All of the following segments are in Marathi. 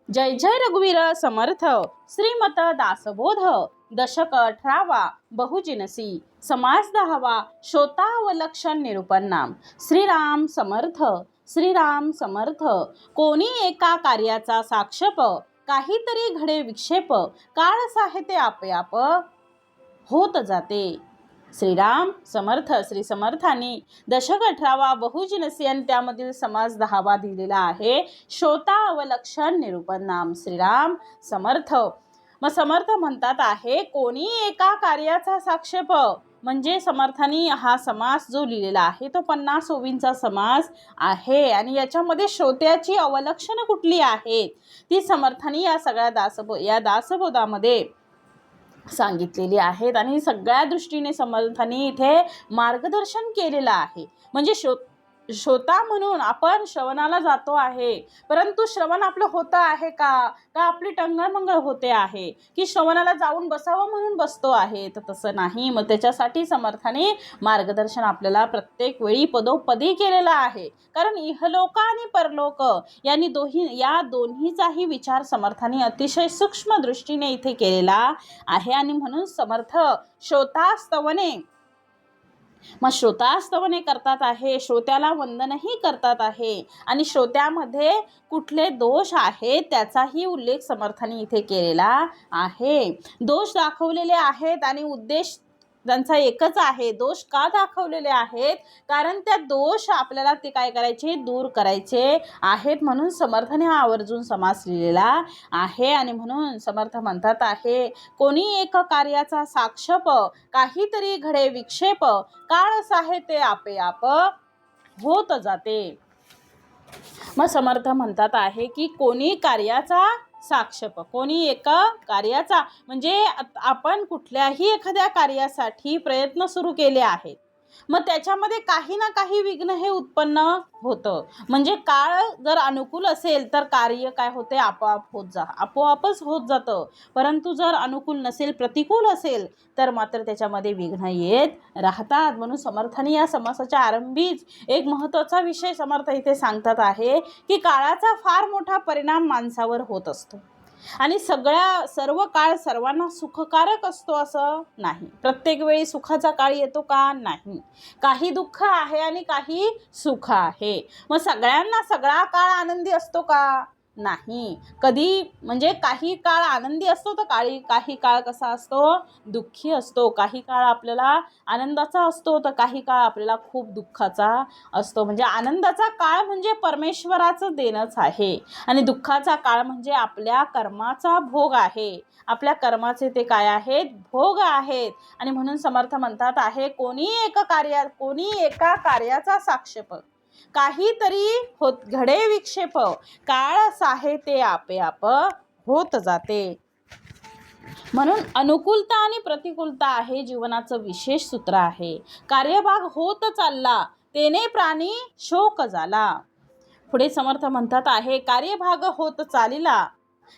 जय जय रघुवीर समर्थ श्रीमत दासबोध दशक 18वा बहुजिनसी समास 10वा श्रोतावलक्षण निरूपण नाम श्रीराम समर्थ श्रीराम समर्थ. कोणी एका कार्याचा साक्षेप काहीतरी घडे विक्षेप काळ साहित्य आपोआप होत जाते. श्रीराम समर्थ. श्री समर्थांनी दशक 18वा बहुजिनसी आणि त्यामधील समास 10वा दिलेला आहे. श्रोता अवलक्षण निरूपण नाम श्रीराम समर्थ. मग समर्थ म्हणतात आहे कोणी एका कार्याचा साक्षेप, म्हणजे समर्थांनी हा समास जो लिहिलेला आहे तो 50 ओवींचा समास आहे आणि याच्यामध्ये श्रोत्याची अवलक्षण कुठली आहेत ती समर्थांनी या सगळ्या दासबोधामध्ये सांगितलेली आहेत आणि सगळ्या दृष्टीने समर्थांनी इथे मार्गदर्शन केलेलं आहे. म्हणजे श्रोता म्हणून आपण श्रवणाला जातो आहे, परंतु श्रवण आपलं होतं आहे का आपली टंगळमंगळ होते आहे, की श्रवणाला जाऊन बसावं म्हणून बसतो आहे, तर तसं नाही. मग त्याच्यासाठी समर्थाने मार्गदर्शन आपल्याला प्रत्येक वेळी पदोपदी केलेलं आहे. कारण इहलोक आणि परलोक या दोन्हीचाही विचार समर्थाने अतिशय सूक्ष्म दृष्टीने इथे केलेला आहे आणि म्हणून समर्थ श्रोतास्तवने, मग श्रोतास्तवने करतात आहे, श्रोत्याला वंदनही करतात आहे आणि श्रोत्यामध्ये कुठले दोष आहेत त्याचाही उल्लेख समर्थांनी इथे केलेला आहे. दोष दाखवलेले आहेत आणि उद्देश त्यांचा एकच आहे. दोष का दाखवलेले आहेत, कारण त्या दोष आपल्याला ते काय करायचे, दूर करायचे आहेत. म्हणून समर्थाने हा आवर्जून समास लिहिलेला आहे आणि म्हणून समर्थ म्हणतात आहे कोणी एक कार्याचा साक्षेप काहीतरी घडे विक्षेप काळ साहित्य आपोआप होत जाते. मग समर्थ म्हणतात आहे की कोणी कार्याचा साक्षेप, कोणी एका कार्याचा म्हणजे आपण कुठल्याही एखाद्या कार्यासाठी प्रयत्न सुरू केले आहेत, मग त्याच्यामध्ये काही ना काही विघ्न हे उत्पन्न होतं. म्हणजे काळ जर अनुकूल असेल तर कार्य काय होते, आपोआपच होत जातं. परंतु जर अनुकूल नसेल, प्रतिकूल असेल तर मात्र त्याच्यामध्ये विघ्न येत राहतात. म्हणून समर्थांनी या समासाच्या आरंभीच एक महत्त्वाचा विषय समर्थ इथे सांगतात आहे की काळाचा फार मोठा परिणाम माणसावर होत असतो आणि सर्व काळ सर्वांना सुखकारक असतो असं नाही. प्रत्येक वेळी सुखाचा काळ येतो का, नाही. काही दुःख आहे आणि काही सुख आहे. मग सगळ्यांना सगळा काळ आनंदी असतो का, नाही. कधी म्हणजे काही काळ आनंदी असतो तर काही काळ कसा असतो, दुःखी असतो. काही काळ आपल्याला आनंदाचा असतो तर काही काळ आपल्याला खूप दुःखाचा असतो. म्हणजे आनंदाचा काळ म्हणजे परमेश्वराचं देणंच आहे आणि दुःखाचा काळ म्हणजे आपल्या कर्माचा भोग आहे. आपल्या कर्माचे ते काय आहेत, भोग आहेत. आणि म्हणून समर्थ म्हणतात आहे कोणी एका कार्याचा साक्षेप काहीतरी घडे विक्षेप काळ साहित्य आपोआप होत जाते. म्हणून अनुकूलता आणि प्रतिकूलता आहे जीवनाचं विशेष सूत्र आहे. कार्यभाग होत चालला तेने प्राणी शोक झाला. पुढे समर्थ म्हणतात आहे कार्यभाग होत चालिला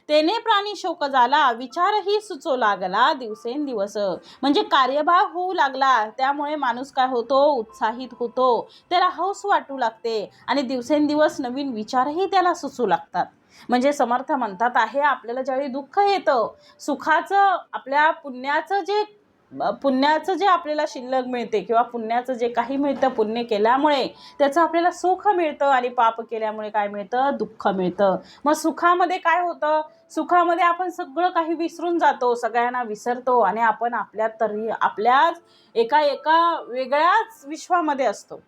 तेने प्राणी शोक झाला विचारही सुचो लागला दिवसेंदिवस. म्हणजे कार्यभाग होऊ लागला त्यामुळे माणूस काय होतो, उत्साहित होतो, त्याला हौस वाटू लागते आणि दिवसेंदिवस नवीन विचारही त्याला सुचू लागतात. म्हणजे समर्थ म्हणतात आहे आपल्याला ज्यावेळी दुःख येतं, सुखाचं आपल्या पुण्याचं जे आपल्याला शिल्लक मिळते किंवा पुण्याचं जे काही मिळतं, पुण्य केल्यामुळे त्याचं आपल्याला सुख मिळतं आणि पाप केल्यामुळे काय मिळतं, दुःख मिळतं. मग सुखामध्ये काय होतं, सुखामध्ये आपण सगळं काही विसरून जातो, सगळ्यांना विसरतो आणि आपण आपल्याच एका वेगळ्याच विश्वामध्ये असतो.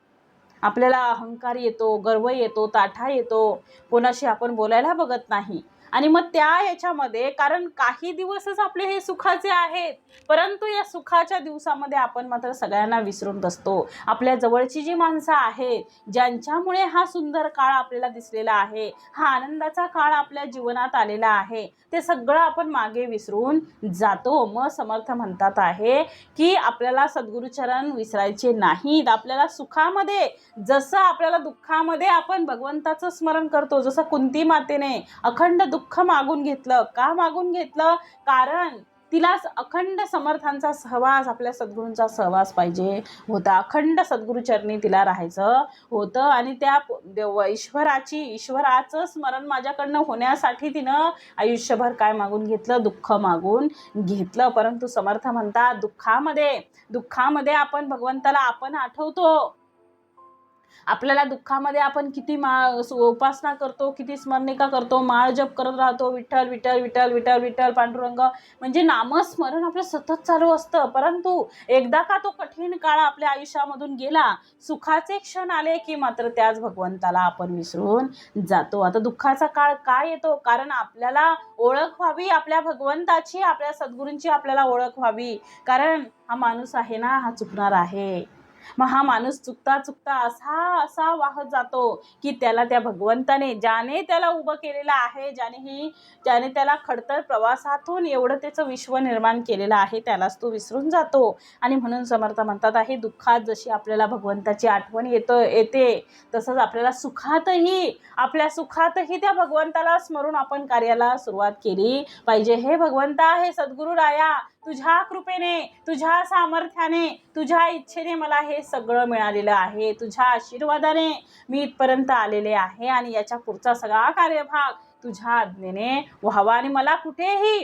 आपल्याला अहंकार येतो, गर्व येतो, ताठा येतो, कोणाशी आपण बोलायला बघत नाही. आणि मग याच्यामध्ये कारण काही दिवसच आपले हे सुखाचे आहेत, परंतु या सुखाच्या दिवसामध्ये आपण मात्र सगळ्यांना विसरून बसतो. आपल्या जवळची जी माणसं आहेत, ज्यांच्यामुळे हा सुंदर काळ आपल्याला दिसलेला आहे, हा आनंदाचा काळ आपल्या जीवनात आलेला आहे, ते सगळं आपण मागे विसरून जातो. मग समर्थ म्हणतात आहे की आपल्याला सद्गुरुचरण विसरायचे नाहीत. आपल्याला सुखामध्ये जसं आपल्याला दुःखामध्ये आपण भगवंताचं स्मरण करतो, जसं कुंती मातेने अखंड दुःख मागून घेतलं. का मागून घेतलं, कारण तिला अखंड समर्थांचा सहवास, आपल्या सद्गुरूंचा सहवास पाहिजे होता. अखंड सद्गुरूचरणी तिला राहायचं होतं आणि त्या ईश्वराचं स्मरण माझ्याकडनं होण्यासाठी तिनं आयुष्यभर काय मागून घेतलं? दुःख मागून घेतलं. परंतु समर्थ म्हणतात दुःखामध्ये आपण भगवंताला आपण आठवतो. आपल्याला दुःखामध्ये आपण किती उपासना करतो, किती स्मरणिका करतो, माळ जप करत राहतो, विठ्ठल विठ्ठल विठ्ठल विठ्ठल विठ्ठल पांडुरंग, म्हणजे नामस्मरण आपलं सतत चालू असतं. परंतु एकदा का तो कठीण काळ आपल्या आयुष्यामधून गेला, सुखाचे क्षण आले की मात्र त्याच भगवंताला आपण विसरून जातो. आता दुःखाचा काळ काय येतो? कारण आपल्याला ओळख व्हावी आपल्या भगवंताची, आपल्या सद्गुरूंची आपल्याला ओळख व्हावी. कारण हा माणूस आहे ना, हा चुकणार आहे. मग हा माणूस चुकता चुकता असा वाहत जातो की त्याला त्या भगवंताने, ज्याने त्याला उभं केलेलं आहे, ज्याने त्याला खडतर प्रवासातून एवढं त्याचं विश्व निर्माण केलेलं आहे, त्यालाच तो विसरून जातो. आणि म्हणून समर्थ म्हणतात आहे, दुःखात जशी आपल्याला भगवंताची आठवण येते तसंच आपल्या सुखातही त्या भगवंताला स्मरून आपण कार्याला सुरुवात केली पाहिजे. हे भगवंता, हे सद्गुरू राया, तुझ्या कृपेने, तुझ्या सामर्थ्याने, तुझ्या इच्छेने मला हे सगळं मिळालेलं आहे. तुझ्या आशीर्वादाने मी इथपर्यंत आलेले आहे आणि याच्या पुढचा सगळा कार्यभाग तुझ्या आज्ञेने व्हावा आणि मला कुठेही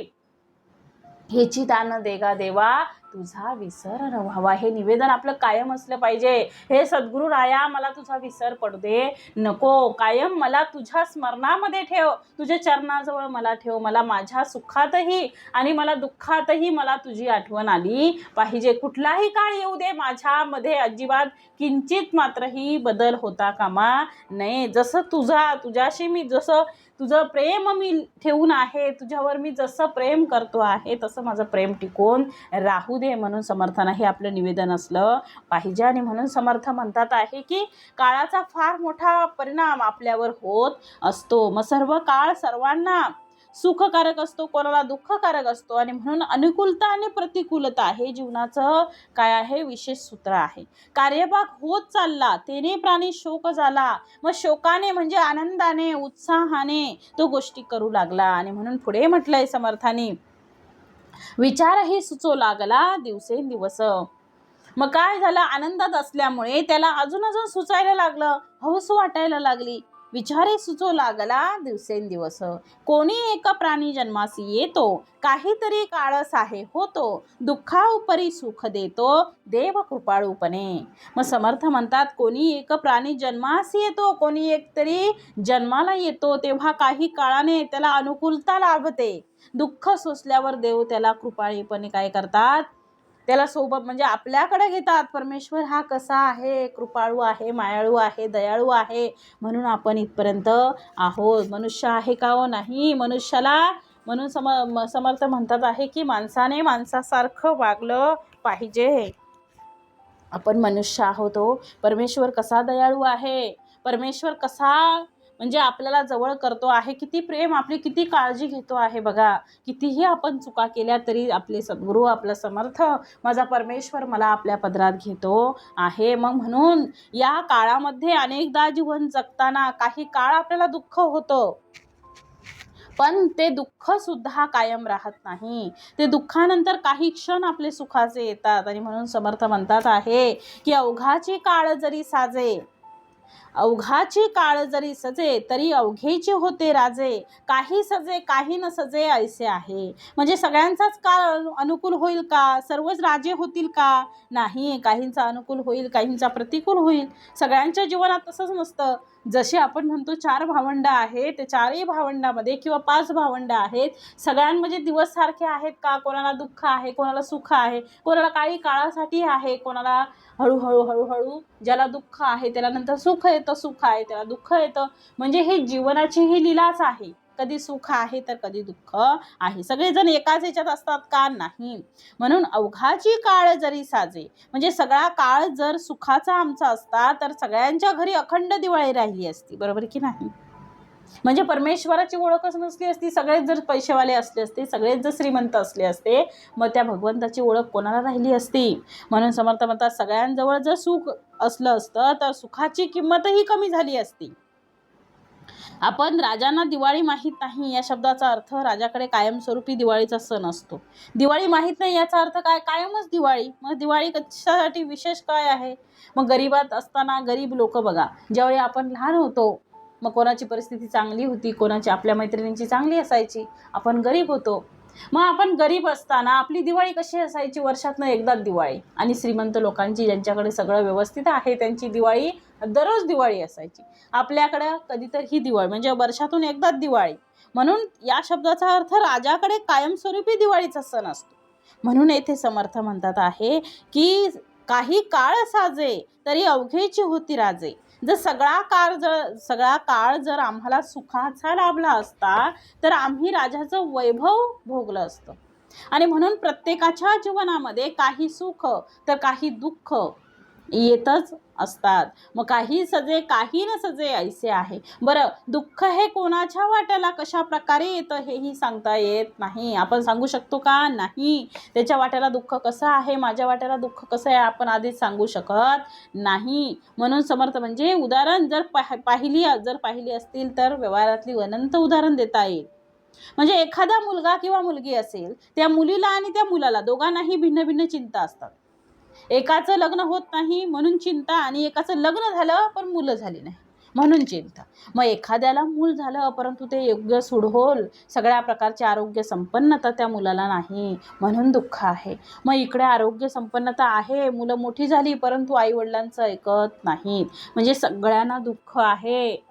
ह्याची दान देगा देवा, तुझा विसर न व्हावा. हे निवेदन आपलं कायम असलं पाहिजे. हे सद्गुरू राया, मला तुझा विसर पडू दे नको. कायम मला तुझ्या स्मरणामध्ये ठेव, तुझ्या चरणाजवळ मला ठेव. मला माझ्या सुखातही आणि मला दुःखातही मला तुझी आठवण आली पाहिजे. कुठलाही काळ येऊ दे, माझ्यामध्ये अजिबात किंचित मात्रही बदल होता कामा नये. जसं तुझ्याशी मी जसं तुझं प्रेम मी ठेवून आहे, तुझ्यावर मी जसं प्रेम करतो आहे तसं माझं प्रेम टिकून राहू दे. म्हणून समर्थांना हे आपलं निवेदन असलं पाहिजे. आणि म्हणून समर्थ म्हणतात आहे की काळाचा फार मोठा परिणाम आपल्यावर होत असतो. मग सर्व काळ सर्वांना सुखकारक असतो, कोणाला दुःखकारक असतो. आणि म्हणून अनुकूलता आणि प्रतिकूलता हे जीवनाचं काय आहे? विशेष सूत्र आहे. कार्यभाग होत चालला, तेने प्राणी शोक झाला. मग शोकाने म्हणजे आनंदाने, उत्साहाने तो गोष्टी करू लागला. आणि म्हणून पुढे म्हटलंय समर्थाने, विचारही सुचो लागला दिवसेंदिवस. मग काय झालं? आनंदात असल्यामुळे त्याला अजून सुचायला लागलं, हौस वाटायला लागली. विचारे सुचो लागला दिवसेंदिवस. कोणी एका प्राणी जन्मासी येतो, काहीतरी काळस आहे होतो. दुःखाउपरी सुख देतो देव कृपाळूपणे. मग समर्थ म्हणतात, कोणी एक प्राणी जन्मासी येतो, कोणी एक तरी जन्माला येतो, तेव्हा काही काळाने त्याला अनुकूलता लाभते. दुःख सोसल्यावर देव त्याला कृपाळीपणे काय करतात? त्याला सोबत म्हणजे आपल्याकडे घेतात. परमेश्वर हा कसा आहे? कृपाळू आहे, मायाळू आहे, दयाळू आहे. म्हणून आपण इथपर्यंत आहोत. मनुष्य आहे का हो? नाही. मनुष्याला म्हणून समर्थ म्हणतात आहे की माणसाने माणसासारखं वागलं पाहिजे. आपण मनुष्य आहोत हो. परमेश्वर कसा दयाळू आहे, परमेश्वर कसा म्हणजे आपल्याला जवळ करतो आहे, किती प्रेम, आपली किती काळजी घेतो आहे बघा. कितीही आपण चुका केल्या तरी आपले सद्गुरू, आपला समर्थ, माझा परमेश्वर मला आपल्या पदरात घेतो आहे. मग म्हणून या काळामध्ये अनेकदा जीवन जगताना काही काळ आपल्याला दुःख होतं, पण ते दुःख सुद्धा कायम राहत नाही. ते दुःखानंतर काही क्षण आपले सुखाचे येतात. आणि म्हणून समर्थ म्हणतात आहे की अवघाची काळ जरी सजे तरी अवघेची होते राजे. काही सजे काही न सजे ऐसे आहे. म्हणजे सगळ्यांचाच काळ अनुकूल होईल का? सर्वच राजे होतील का? नाही. काहींचा अनुकूल होईल, काहींचा प्रतिकूल होईल. सगळ्यांच्या जीवनात तसंच नसतं. जसे आपण म्हणतो 4 भावंड आहेत, ते 4ही भावंडामध्ये किंवा 5 भावंड आहेत, सगळ्यांमध्ये दिवस सारखे आहेत का? कोणाला दुःख आहे, कोणाला सुख आहे, कोणाला काही काळासाठी आहे, कोणाला हळूहळू ज्याला दुःख आहे त्याला नंतर सुख येतं, सुख आहे त्याला दुःख येतं. म्हणजे हे जीवनाची ही लीलाच आहे. कधी सुख आहे तर कधी दुःख आहे. सगळेजण एकाच ह्याच्यात असतात का? नाही. म्हणून अवघाची काळ जरी साजे, म्हणजे सगळा काळ जर सुखाचा आमचा असता तर सगळ्यांच्या घरी अखंड दिवाळी राहिली असती, बरोबर की नाही? म्हणजे परमेश्वराची ओळखच नसली असती. सगळेच जर पैसेवाले असले असते, सगळेच जर श्रीमंत असले असते, मग त्या भगवंताची ओळख कोणाला राहिली असती? म्हणून समर्थ म्हणतात, सगळ्यांजवळ जर सुख असलं असतं तर सुखाची किंमतही कमी झाली असती. आपण राजांना दिवाळी माहीत नाही या शब्दाचा अर्थ राजाकडे कायमस्वरूपी दिवाळीचा सण असतो. दिवाळी माहीत नाही याचा अर्थ काय? कायमच दिवाळी. मग दिवाळी कशासाठी विशेष काय आहे? मग गरीबात असताना गरीब लोक बघा, ज्यावेळी आपण लहान होतो मग कोणाची परिस्थिती चांगली होती, कोणाची आपल्या मैत्रिणींची चांगली असायची, आपण गरीब होतो. मग आपण गरीब असताना आपली दिवाळी कशी असायची? वर्षातनं एकदाच दिवाळी. आणि श्रीमंत लोकांची, ज्यांच्याकडे सगळं व्यवस्थित आहे, त्यांची दिवाळी दररोज दिवाळी असायची. आपल्याकडं कधीतरी ही दिवाळी म्हणजे वर्षातून एकदाच दिवाळी. म्हणून या शब्दाचा अर्थ राजाकडे कायमस्वरूपी दिवाळीचा सण असतो. म्हणून येथे समर्थ म्हणतात आहे की काही काळ साजे तरी अवघेची होती राजे. जर सगळा काळ जर आम्हाला सुखाचा लाभला असता तर आम्ही राजाचं वैभव भोगलं असतं. आणि म्हणून प्रत्येकाच्या जीवनामध्ये काही सुख तर काही दुःख येतच असतात. मग काही सजे काही न सजे ऐसे आहे. बरं, दुःख हे कोणाच्या वाट्याला कशा प्रकारे येतं हेही सांगता येत नाही. आपण सांगू शकतो का? नाही. त्याच्या वाट्याला दुःख कसं आहे, माझ्या वाट्याला दुःख कसं आहे, आपण आधीच सांगू शकत नाही. म्हणून समर्थ म्हणजे उदाहरण जर पाहिली असतील तर व्यवहारातली अनंत उदाहरण देता येईल. म्हणजे एखादा मुलगा किंवा मुलगी असेल, त्या मुलीला आणि त्या मुलाला दोघांनाही भिन्न भिन्न चिंता असतात. एकाचं लग्न होत नाही म्हणून चिंता, आणि एकाचं लग्न झालं पण मुलं झाली नाही म्हणून चिंता. मग एखाद्याला मूल झालं परंतु ते योग्य सुडहोल सगळ्या प्रकारचे आरोग्य संपन्नता त्या मुलाला नाही म्हणून दुःख आहे. मग इकडे आरोग्य संपन्नता आहे, मुलं मोठी झाली परंतु आईवडिलांचं ऐकत नाहीत, म्हणजे सगळ्यांना दुःख आहे.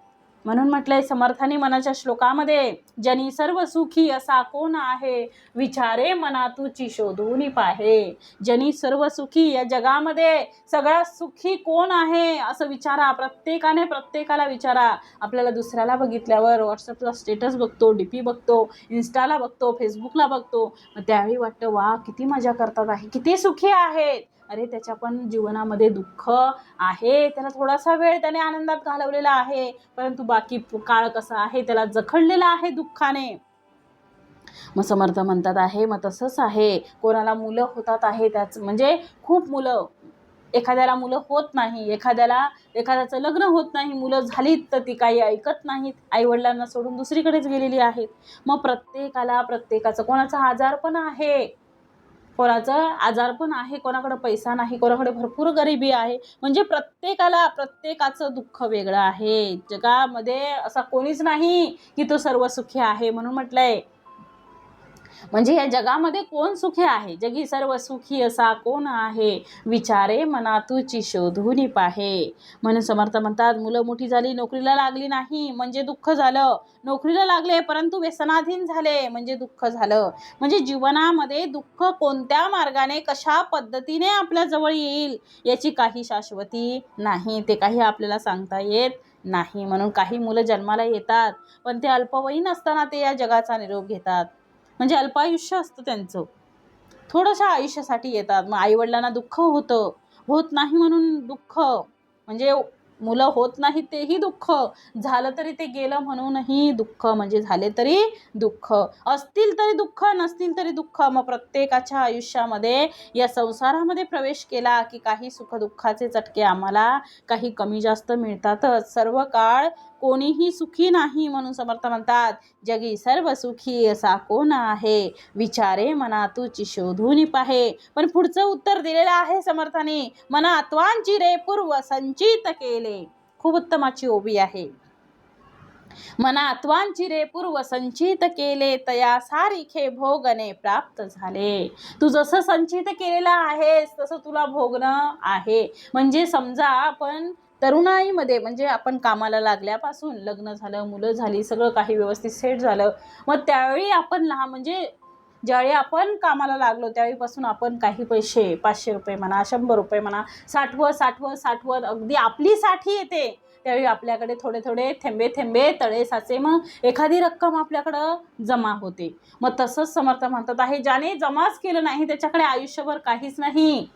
म्हणून म्हटलंय समर्थानी मनाच्या श्लोकामध्ये, जनी सर्व सुखी असा कोण आहे, विचारे मना तुची शोधून पाहे. जनी सर्व सुखी, या जगामध्ये सगळ्यात सुखी कोण आहे असं विचारा. प्रत्येकाला विचारा. आपल्याला दुसऱ्याला बघितल्यावर व्हॉट्सअपला स्टेटस बघतो, डीपी बघतो, इन्स्टाला बघतो, फेसबुकला बघतो, मग त्यावेळी वाटतं वा किती मजा करतात आहे, किती सुखी आहेत. अरे त्याच्या पण जीवनामध्ये दुःख आहे. त्याला थोडासा वेळ त्याने आनंदात घालवलेला आहे परंतु बाकी काळ कसा आहे, त्याला जखडलेला आहे दुःखाने. मग समर्थ म्हणतात आहे मग तसंच आहे. कोणाला मुलं होतात आहे, त्याच म्हणजे खूप मुलं, एखाद्याला मुलं होत नाही, एखाद्याचं लग्न होत नाही, मुलं झालीत तर ती काही ऐकत नाहीत, आईवडिलांना सोडून दुसरीकडेच गेलेली आहेत. मग प्रत्येकाचं कोणाचा आजारपण आहे, कोणाकडे पैसा नाही, कोणाकडे भरपूर गरिबी आहे. म्हणजे प्रत्येकाचं दुःख वेगळं आहे. जगामध्ये असा कोणीच नाही की तो सर्व सुखी आहे. म्हणून म्हटलंय म्हणजे या जगामध्ये कोण सुखी आहे, जगी सर्व सुखी असा कोण आहे, विचारे मना तुची शोधून पाहे. म्हणून समर्थ म्हणतात, मुलं मोठी झाली, नोकरीला लागली नाही म्हणजे दुःख झालं, नोकरीला लागले परंतु व्यसनाधीन झाले म्हणजे दुःख झालं. म्हणजे जीवनामध्ये दुःख कोणत्या मार्गाने कशा पद्धतीने आपल्या जवळ येईल याची काही शाश्वती नाही, ते काही आपल्याला सांगता येत नाही. म्हणून काही मुलं जन्माला येतात पण ते अल्पवयीन असताना ते या जगाचा निरोप घेतात, म्हणजे अल्पायुष्य असतं त्यांचं, थोडंसं आयुष्यासाठी येतात. मग आईवडिलांना दुःख होत नाही म्हणून दुःख, म्हणजे मुलं होत नाही तेही दुःख, झालं तरी ते गेलं म्हणूनही दुःख, म्हणजे झाले तरी दुःख, असतील तरी दुःख, नसतील तरी दुःख. मग प्रत्येकाच्या आयुष्यामध्ये या संसारामध्ये प्रवेश केला की काही सुखदुःखाचे चटके आम्हाला काही कमी जास्त मिळतातच. सर्व काळ कोणीही सुखी नाही. म्हणून समर्थ म्हणतात, जगी सर्व सुखी असा कोण आहे, विचारे मना तुची शोधून पाहे. पण पुढचं उत्तर दिलेलं आहे समर्थाने, मना आत्वांची रे पूर्व संचित केले. खूप उत्तमाची ओवी आहे. मना आत्वांची रे पूर्व संचित केले, तया सारिखे भोगणे प्राप्त झाले. तू जसं संचित केलेलं आहेस तसं तुला भोगणं आहे. म्हणजे समजा आपण तरुणाईमध्ये, म्हणजे आपण कामाला लागल्यापासून लग्न झालं, मुलं झाली, सगळं काही व्यवस्थित सेट झालं, मग त्यावेळी आपण म्हणजे ज्यावेळी आपण कामाला लागलो त्यावेळीपासून आपण काही पैसे, 500 रुपये म्हणा, 100 रुपये म्हणा, साठवत अगदी आपली साठी येते त्यावेळी आपल्याकडे थोडे थोडे थेंबे तळे साचे, मग एखादी रक्कम आपल्याकडं जमा होते. मग तसंच समर्थ म्हणतात आहे, ज्याने जमाच केलं नाही त्याच्याकडे आयुष्यभर काहीच नाही.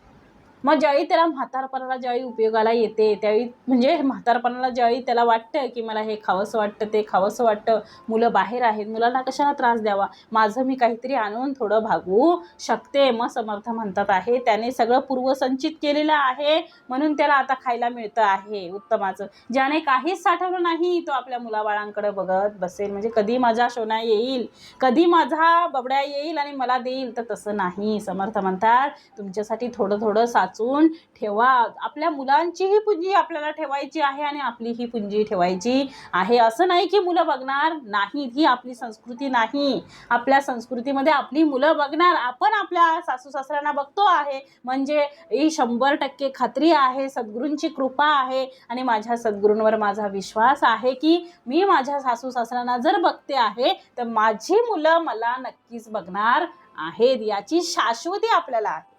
मग ज्यावेळी त्याला म्हातारपणाला ज्यावेळी उपयोगाला येते त्यावेळी म्हणजे म्हातारपणाला ज्यावेळी त्याला वाटतं की मला हे खावंसं वाटतं, ते खावंसं वाटतं, मुलं बाहेर आहेत, मुलांना कशाला त्रास द्यावा, माझं मी काहीतरी आणून थोडं भागवू शकते. मग समर्थ म्हणतात आहे त्याने सगळं पूर्वसंचित केलेलं आहे म्हणून त्याला आता खायला मिळतं आहे उत्तमाचं. ज्याने काहीच साठवलं नाही तो आपल्या मुलाबाळांकडे बघत बसेल म्हणजे कधी माझा सोना येईल, कधी माझा बबड्या येईल आणि मला देईल, तर तसं नाही. समर्थ म्हणतात तुमच्यासाठी थोडं थोडं साचून ठेवा. आपल्या मुलांचीही पुंजी आपल्याला ठेवायची आहे आणि आपलीही पुंजी ठेवायची आहे. असं नाही की मुलं बघणार नाही, ही आपली संस्कृती नाही. आपल्या संस्कृतीमध्ये आपली मुलं बघणार. आपण आपल्या सासू सासऱ्यांना बघतो आहे म्हणजे ही 100% खात्री आहे, सद्गुरूंची कृपा आहे आणि माझ्या सद्गुरूंवर माझा विश्वास आहे की मी माझ्या सासू सासऱ्यांना जर बघते आहे तर माझी मुलं मला नक्कीच बघणार आहेत, याची शाश्वती आपल्याला आहे.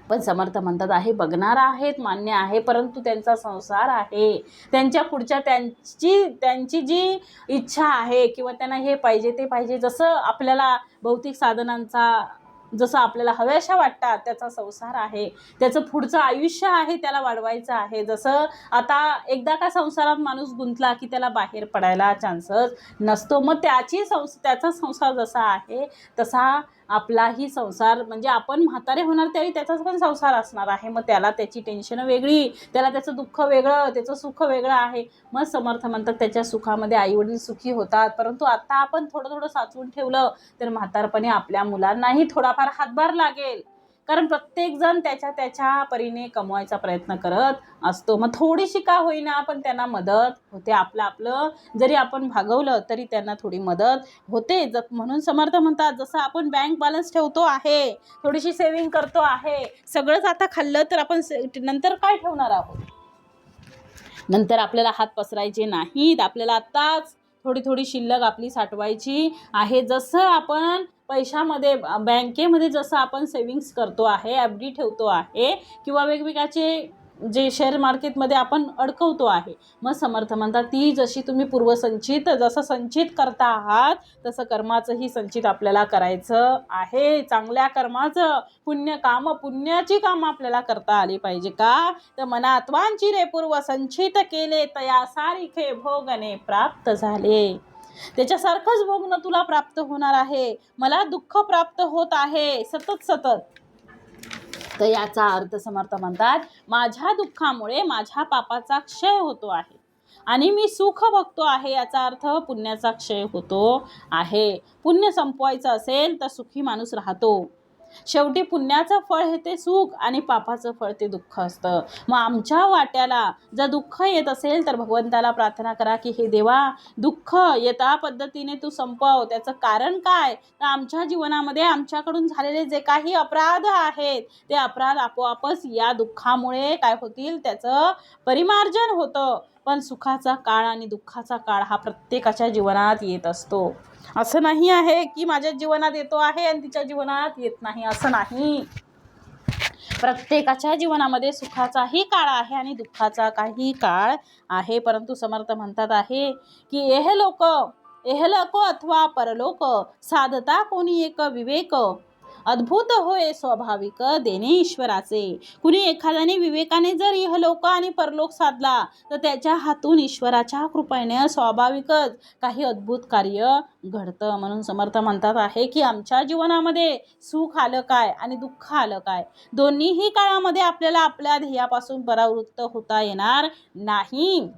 पण समर्थ म्हणतात आहे बघणार आहेत मान्य आहे, परंतु त्यांचा संसार आहे, त्यांच्या पुढच्या त्यांची जी इच्छा आहे किंवा त्यांना हे पाहिजे ते पाहिजे, जसं आपल्याला भौतिक साधनांचा जसं आपल्याला हव्याशा वाटतात त्याचा संसार आहे, त्याचं पुढचं आयुष्य आहे त्याला वाढवायचं आहे. जसं आता एकदा का संसारात माणूस गुंतला की त्याला बाहेर पडायला चान्सच नसतो. मग त्याचा संसार जसा आहे तसा आपलाही संसार म्हणजे आपण म्हातारे होणार त्यावेळी त्याचाच पण संसार असणार आहे. मग त्याला त्याची टेन्शनं वेगळी, त्याला त्याचं दुःख वेगळं, त्याचं सुख वेगळं आहे. मग समर्थ म्हणतात त्याच्या सुखामध्ये आईवडील सुखी होतात, परंतु आता आपण थोडं थोडं साचवून ठेवलं तर म्हातारपणी आपल्या मुलांनाही थोडाफार हातभार लागेल. कारण प्रत्येकजण त्याच्या परीने कमवायचा प्रयत्न करत असतो. मग थोडीशी का होईना पण त्यांना मदत होते. आपलं जरी आपण भागवलं तरी त्यांना थोडी मदत होते. म्हणून समर्थ म्हणतात जसं आपण बँक बॅलन्स ठेवतो आहे, थोडीशी सेविंग करतो आहे, सगळंच आता खाल्लं तर आपण नंतर काय ठेवणार आहोत, नंतर आपल्याला हात पसरायचे नाहीत. आपल्याला आत्ताच थोडी थोडी शिल्लक आपली साठवायची आहे. जसं आपण पैशामध्ये बँकेमध्ये जसं आपण सेविंग्स करतो आहे, FD ठेवतो आहे किंवा वेगवेगळ्याचे जे शेअर मार्केटमध्ये आपण अडकवतो आहे. मग समर्थ म्हणतात ती जशी तुम्ही पूर्वसंचित जसं संचित करता आहात तसं कर्माचंही संचित आपल्याला करायचं आहे. चांगल्या कर्माचं पुण्याची कामं आपल्याला करता आली पाहिजे. का तर मनात्वांची रे पूर्व संचित केले तया सारिखे भोगने प्राप्त झाले. त्याच्यासारखंच भोगणं तुला प्राप्त होणार आहे. मला दुःख प्राप्त होत आहे सतत. तर याचा अर्थ समर्थ म्हणतात माझ्या दुःखामुळे माझ्या पापाचा क्षय होतो आहे आणि मी सुख बघतो आहे. याचा अर्थ पुण्याचा क्षय होतो आहे. पुण्य संपवायचं असेल तर सुखी माणूस राहतो. शेवटी पुण्याचं फळ हे ते सुख आणि पापाचं फळ ते दुःख असतं. मग आमच्या वाट्याला जर दुःख येत असेल तर भगवंताला प्रार्थना करा की हे देवा दुःख येता पद्धतीने तू संपव. त्याचं कारण काय तर आमच्या जीवनामध्ये आमच्याकडून झालेले जे काही अपराध आहेत ते अपराध आपोआपच या दुःखामुळे काय होतील, त्याचं परिमार्जन होतं. पण सुखाचा काळ आणि दुःखाचा काळ हा प्रत्येकाच्या जीवनात येत असतो. असं नाही आहे की माझ्या जीवनात येतो आहे आणि तिच्या जीवनात येत नाही, असं नाही. प्रत्येकाच्या जीवनामध्ये सुखाचाही काळ आहे आणि दुःखाचा काही काळ आहे. परंतु समर्थ म्हणतात आहे की एहलोक अथवा परलोक साधता कोणी एक विवेक अद्भुत होय स्वाभाविक देणे ईश्वराचे. कुणी एखाद्याने विवेकाने जर इहलोक आणि परलोक साधला तर त्याच्या हातून ईश्वराच्या कृपेने स्वाभाविकच काही अद्भुत कार्य घडतं. म्हणून समर्थ म्हणतात आहे की आमच्या जीवनामध्ये सुख आलं काय आणि दुःख आलं काय, दोन्हीही काळामध्ये आपल्याला आपल्या ध्येयापासून परावृत्त होता येणार नाही.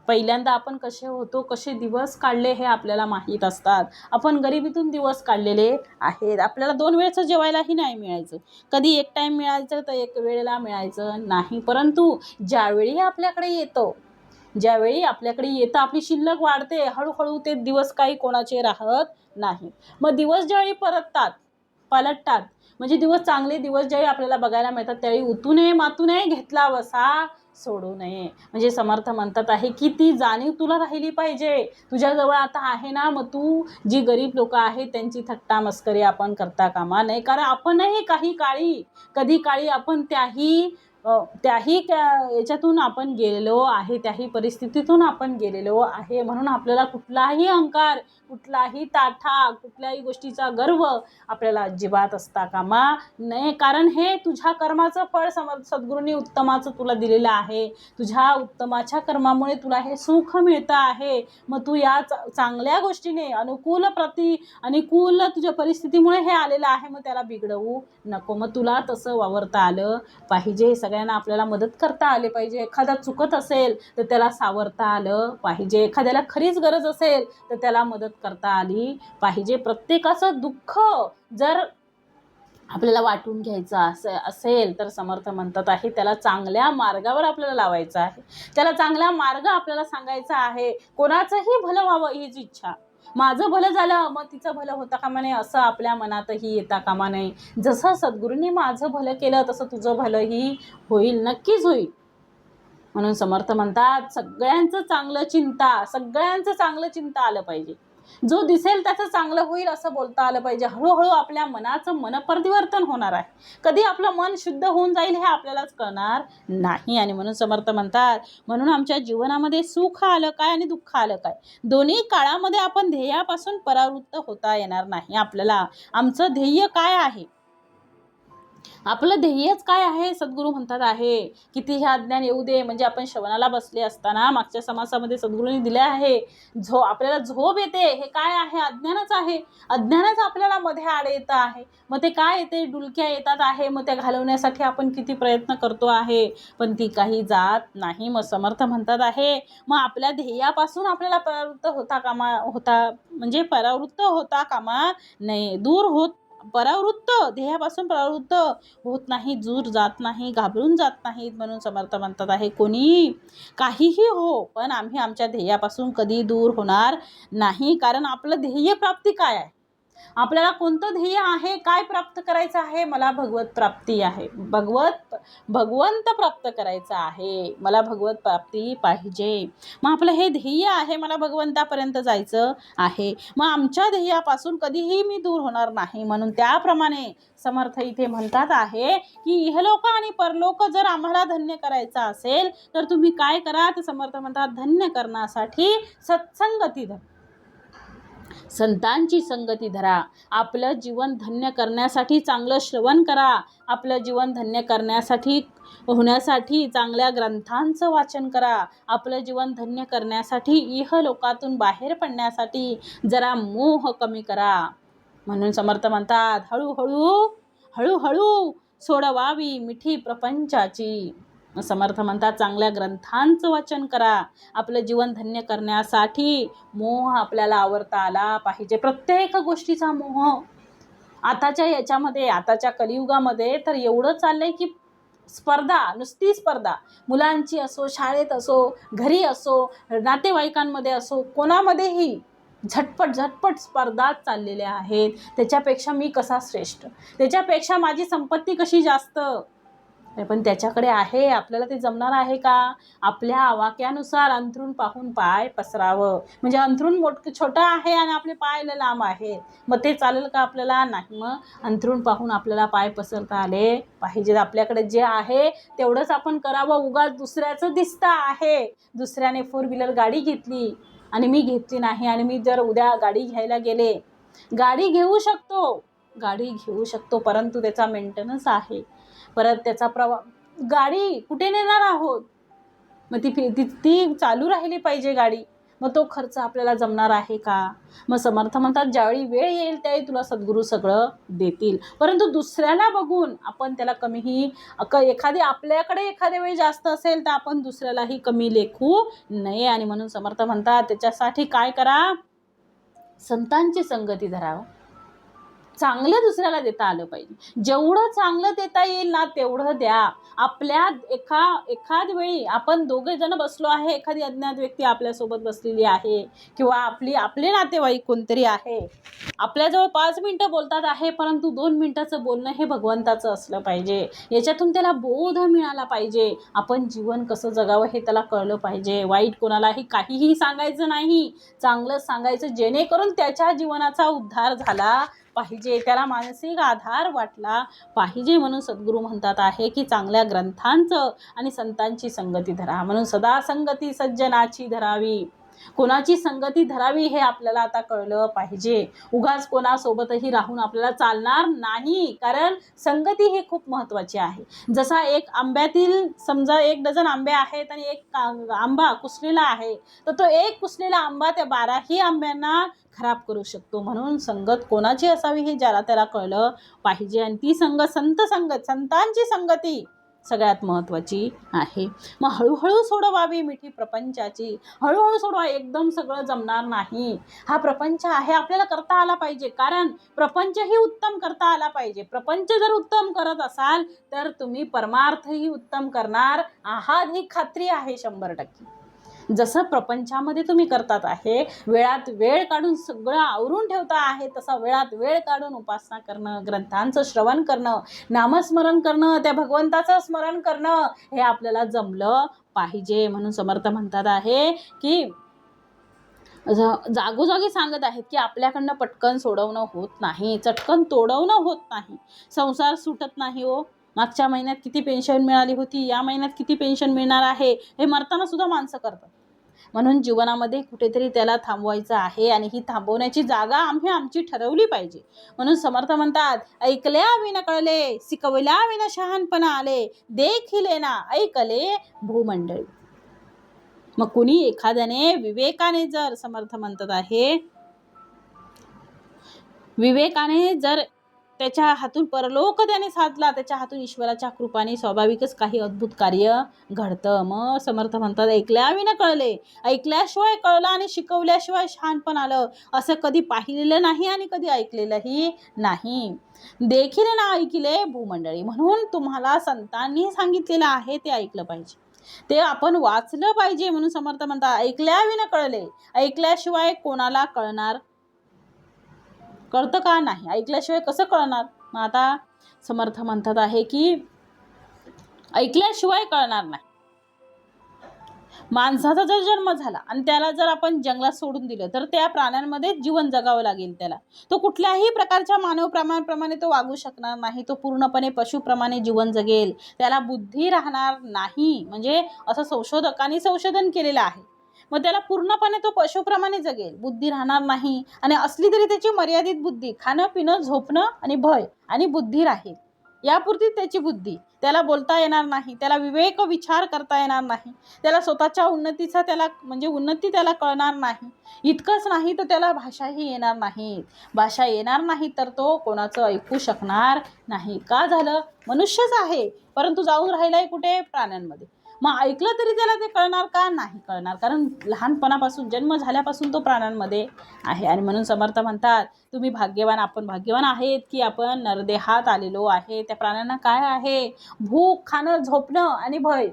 पहिल्यांदा आपण कसे होतो, कसे दिवस काढले हे आपल्याला माहीत असतात. आपण गरिबीतून दिवस काढलेले आहेत. आपल्याला 2 वेळचं जेवायलाही नाही मिळायचं, कधी एक टाईम मिळायचं तर एक वेळेला मिळायचं नाही. परंतु ज्यावेळी आपल्याकडे येतं आपली शिल्लक वाढते, हळूहळू ते दिवस काही कोणाचे राहत नाही. मग दिवस ज्यावेळी पलटतात म्हणजे चांगले दिवस ज्यावेळी आपल्याला बघायला मिळतात त्यावेळी उतू नये मातू नये, घेतला वसा सोडू नये. म्हणजे समर्थ म्हणतात आहे की ती जाणीव तुला राहिली पाहिजे. तुझ्याजवळ आता आहे ना, मग तू जी गरीब लोक आहेत त्यांची थट्टा मस्करी आपण करता कामा नये. कारण आपणही कधी काळी आपण त्याही याच्यातून आपण गेलेलो आहे, त्याही परिस्थितीतून आपण गेलेलो आहे. म्हणून आपल्याला कुठलाही अहंकार, कुठलाही ताठा, कुठल्याही गोष्टीचा गर्व आपल्याला अजिबात असता कामा नये. कारण हे तुझ्या कर्माचं फळ सद्गुरूंनी उत्तमाचं तुला दिलेलं आहे. तुझ्या उत्तमाच्या कर्मामुळे तुला हे सुख मिळतं आहे. मग तू या चांगल्या गोष्टीने अनुकूल तुझ्या परिस्थितीमुळे हे आलेलं आहे, मग त्याला बिघडवू नको. मग तुला तसं वावरता आलं पाहिजे. सगळ्यांना आपल्याला मदत करता आले पाहिजे. एखादा चुकत असेल तर त्याला सावरता आलं पाहिजे. एखाद्याला खरीच गरज असेल तर त्याला मदत करता आली पाहिजे. प्रत्येकाचं दुःख जर आपल्याला वाटून घ्यायचं असेल तर समर्थ म्हणतात आहे त्याला चांगल्या मार्गावर आपल्याला लावायचं आहे. त्याला चांगला मार्ग आपल्याला सांगायचा आहे. कोणाचंही भलं व्हावं हीच इच्छा. माझं भलं झालं मग तिचं भलं होता कामा नये असं आपल्या मनातही येता कामा नये. जसं सद्गुरूंनी माझं भलं केलं तसं तुझं भलंही होईल, नक्कीच होईल. म्हणून समर्थ म्हणतात सगळ्यांचं चांगलं चिंता आलं पाहिजे. जो दिसेल त्याचं चांगलं होईल असं बोलता आलं पाहिजे. हळूहळू आपल्या मनाचं मनपरिवर्तन होणार आहे. कधी आपलं मन शुद्ध होऊन जाईल हे आपल्यालाच कळणार नाही. आणि म्हणून समर्थ म्हणतात म्हणून आमच्या जीवनामध्ये सुख आलं काय आणि दुःख आलं काय, दोन्ही काळामध्ये आपण ध्येयापासून परावृत्त होता येणार नाही. आपल्याला आमचं ध्येय काय आहे, आपलं ध्येयच काय आहे, सद्गुरू म्हणतात आहे किती हे अज्ञान येऊ दे. म्हणजे आपण श्रवणाला बसले असताना मागच्या समासामध्ये सद्गुरूंनी दिले आहे आपल्याला झोप येते, हे काय आहे, अज्ञानच आहे. अज्ञानच आपल्याला मध्ये आड येतं आहे. मग ते काय येते, डुलक्या येतात आहे. मग त्या घालवण्यासाठी आपण किती प्रयत्न करतो आहे, पण ती काही जात नाही. मग समर्थ म्हणतात आहे मग आपल्या ध्येयापासून आपल्याला परावृत्त होता कामा नये. ध्येयापासून परावृत्त होत नाही, दूर जात नाही, घाबरून जात नाहीत. म्हणून समर्थ म्हणतात आहे कोणी काहीही हो, पण आम्ही आमच्या ध्येयापासून कधी दूर होणार नाही. कारण आपलं ध्येय प्राप्ती काय आहे, आपल्याला कोणतं ध्येय आहे, काय प्राप्त करायचं आहे, मला भगवत प्राप्ती आहे, भगवंत प्राप्त करायचं आहे, मला भगवत प्राप्ती पाहिजे. मग आपलं हे ध्येय आहे, मला भगवंतापर्यंत जायचं आहे. मग आमच्या ध्येयापासून कधीही मी दूर होणार नाही. म्हणून त्याप्रमाणे समर्थ इथे म्हणतात आहे की इहलोक आणि परलोक जर आम्हाला धन्य करायचा असेल तर तुम्ही काय करा, तर समर्थ म्हणतात धन्य करण्यासाठी सत्संगती धरा, संतांची संगती धरा. आपलं जीवन धन्य करण्यासाठी चांगलं श्रवण करा. आपलं जीवन धन्य होण्यासाठी चांगल्या ग्रंथांचं वाचन करा. आपलं जीवन धन्य करण्यासाठी इहलोकातून बाहेर पडण्यासाठी जरा मोह कमी करा. म्हणून समर्थ म्हणतात हळूहळू सोडवावी मिठी प्रपंचाची. समर्थ म्हणतात चांगल्या ग्रंथांचं वाचन करा. आपलं जीवन धन्य करण्यासाठी मोह आपल्याला आवरता आला पाहिजे. प्रत्येक गोष्टीचा मोह आताच्या कलियुगामध्ये तर एवढं चाललंय की नुसती स्पर्धा, मुलांची असो, शाळेत असो, घरी असो, नातेवाईकांमध्ये असो, कोणामध्येही झटपट स्पर्धा चाललेल्या आहेत. त्याच्यापेक्षा मी कसा श्रेष्ठ, त्याच्यापेक्षा माझी संपत्ती कशी जास्त, पण त्याच्याकडे आहे, आपल्याला ते जमणार आहे का? आपल्या आवाक्यानुसार अंथरूण पाहून पाय पसरावं. म्हणजे अंथरूण छोटं आहे आणि आपले पाय लांब आहेत, मग ते चालेल का आपल्याला? नाही. मग अंथरूण पाहून आपल्याला पाय पसरता आले पाहिजे. आपल्याकडे जे आहे तेवढंच आपण करावं. उगाच दुसऱ्याचं दिसतं आहे, दुसऱ्याने 4 व्हीलर गाडी घेतली आणि मी घेतली नाही, आणि मी जर उद्या गाडी घ्यायला गेले, गाडी घेऊ शकतो परंतु त्याचा मेंटेनन्स आहे, परत त्याचा गाडी कुठे नेणार आहोत, मग ती चालू राहिली पाहिजे गाडी, मग तो खर्च आपल्याला जमणार आहे का? मग समर्थ म्हणतात ज्यावेळी वेळ येईल त्यावेळी तुला सद्गुरू सगळं देतील, परंतु दुसऱ्याला बघून आपण त्याला कमीही आपल्याकडे एखाद्या वेळी जास्त असेल तर आपण दुसऱ्यालाही कमी लेखू नये. आणि म्हणून समर्थ म्हणतात त्याच्यासाठी काय करा, संतांची संगती धरावं. चांगलं दुसऱ्याला देता आलं पाहिजे. जेवढं चांगलं देता येईल ना तेवढं द्या. आपल्या एखाद वेळी आपण 2 जण बसलो आहे, एखादी अज्ञात व्यक्ती आपल्यासोबत बसलेली आहे किंवा आपले नातेवाईक कोणतरी आहे, आपल्याजवळ 5 मिनिटं बोलतात आहे, परंतु 2 मिनिटाचं बोलणं हे भगवंताचं असलं पाहिजे. याच्यातून त्याला बोध मिळाला पाहिजे. आपण जीवन कसं जगावं हे त्याला कळलं पाहिजे. वाईट कोणालाही काहीही सांगायचं नाही, चांगलं सांगायचं, जेणेकरून त्याच्या जीवनाचा उद्धार झाला पाहिजे, त्याला मानसिक आधार वाटला पाहिजे. म्हणून सद्गुरू म्हणतात आहे की चांगल्या ग्रंथांचं आणि संतांची संगती धरा. म्हणून सदा संगती सज्जनाची धरावी. कोणाची संगती धरावी हे आपल्याला आता कळलं पाहिजे. उगाच कोणासोबतही राहून आपल्याला चालणार नाही, कारण संगती ही खूप महत्त्वाची आहे. जसा एक आंब्यातील समजा 1 डझन आंबे आहेत आणि एक आंबा कुसलेला आहे, तर तो एक कुसलेला आंबा त्या 12ही आंब्यांना खराब करू शकतो. म्हणून संगत कोणाची असावी हे ज्याला त्याला कळलं पाहिजे. आणि ती संतांची संगती सगळ्यात महत्त्वाची आहे. मग हळूहळू सोडवावी मिठी प्रपंचाची. हळूहळू सोडवा, एकदम सगळं जमणार नाही. हा प्रपंच आहे, आपल्याला करता आला पाहिजे, कारण प्रपंचही उत्तम करता आला पाहिजे. प्रपंच जर उत्तम करत असाल तर तुम्ही परमार्थही उत्तम करणार आहात, ही खात्री आहे 100%. जसं प्रपंचामध्ये तुम्ही करतात आहे, वेळात वेळ काढून सगळं आवरून ठेवता आहे, तसा वेळात वेळ काढून उपासना करणं, ग्रंथांचं श्रवण करणं, नामस्मरण करणं, त्या भगवंताचं स्मरण करणं हे आपल्याला जमलं पाहिजे. म्हणून समर्थ म्हणतात आहे की जागोजागी सांगत आहेत की आपल्याकडनं पटकन सोडवणं होत नाही, चटकन तोडवणं होत नाही, संसार सुटत नाही. हो, मागच्या महिन्यात किती पेन्शन मिळाली होती, या महिन्यात किती पेन्शन मिळणार आहे, हे मरताना सुद्धा माणसं करतात. म्हणून जीवनामध्ये कुठेतरी त्याला थांबवायचं आहे आणि ही थांबवण्याची जागा आम्ही आमची ठरवली पाहिजे. म्हणून समर्थ म्हणतात, ऐकल्या विना कळले, शिकवल्या विना शहाणपणा आले, देखिले ना ऐकले भूमंडळी. मग कुणी एखाद्याने विवेकाने जर समर्थ म्हणतात आहे, विवेकाने जर त्याच्या हातून परलोक त्याने साधला, त्याच्या हातून ईश्वराच्या कृपाने स्वाभाविकच काही अद्भुत कार्य घडतं. मग समर्थ म्हणतात, ऐकल्या विना कळले, ऐकल्याशिवाय कळलं आणि शिकवल्याशिवाय शहाणपण आलं, असं कधी पाहिलेलं नाही आणि कधी ऐकलेलंही नाही. देखील ना ऐकले भूमंडळी. म्हणून तुम्हाला संतांनी सांगितलेलं आहे ते ऐकलं पाहिजे, ते आपण वाचलं पाहिजे. म्हणून समर्थ म्हणतात, ऐकल्या विना कळले, ऐकल्याशिवाय कोणाला कळणार? कळतं का नाही? ऐकल्याशिवाय कसं कळणार? मग आता समर्थ म्हणतात आहे की ऐकल्याशिवाय कळणार नाही. माणसाचा जर जन्म झाला आणि त्याला जर आपण जंगलात सोडून दिलं तर त्या प्राण्यांमध्ये जीवन जगावं लागेल त्याला. तो कुठल्याही प्रकारच्या मानव प्रमाणे तो वागू शकणार नाही. तो पूर्णपणे पशुप्रमाणे जीवन जगेल, त्याला बुद्धी राहणार नाही. म्हणजे असं संशोधकांनी संशोधन केलेलं आहे. मग त्याला पूर्णपणे तो पशुप्रमाणे जगेल, बुद्धी राहणार नाही. आणि असली तरी त्याची मर्यादित बुद्धी, खाणं पिणं झोपणं आणि भय आणि बुद्धी राहील, यापुरती त्याची बुद्धी. त्याला बोलता येणार नाही, त्याला विवेक विचार करता येणार नाही, त्याला स्वतःच्या उन्नतीचा उन्नती त्याला कळणार नाही. इतकंच नाही तर त्याला भाषाही येणार नाही. भाषा येणार नाही तर तो कोणाचं ऐकू शकणार नाही. का झालं? मनुष्यच आहे, परंतु जाऊन राहिलाय कुठे? प्राण्यांमध्ये. मग ऐकलं तरी त्याला ते कळणार का? नाही कळणार, कारण लहानपणापासून जन्म झाल्यापासून तो प्राण्यांमध्ये आहे. आणि म्हणून समर्थ म्हणतात, तुम्ही भाग्यवान, आपण भाग्यवान आहेत की आपण नरदेहात आलेलो आहे. त्या प्राण्यांना काय आहे? भूक, खाणं, झोपणं आणि भय,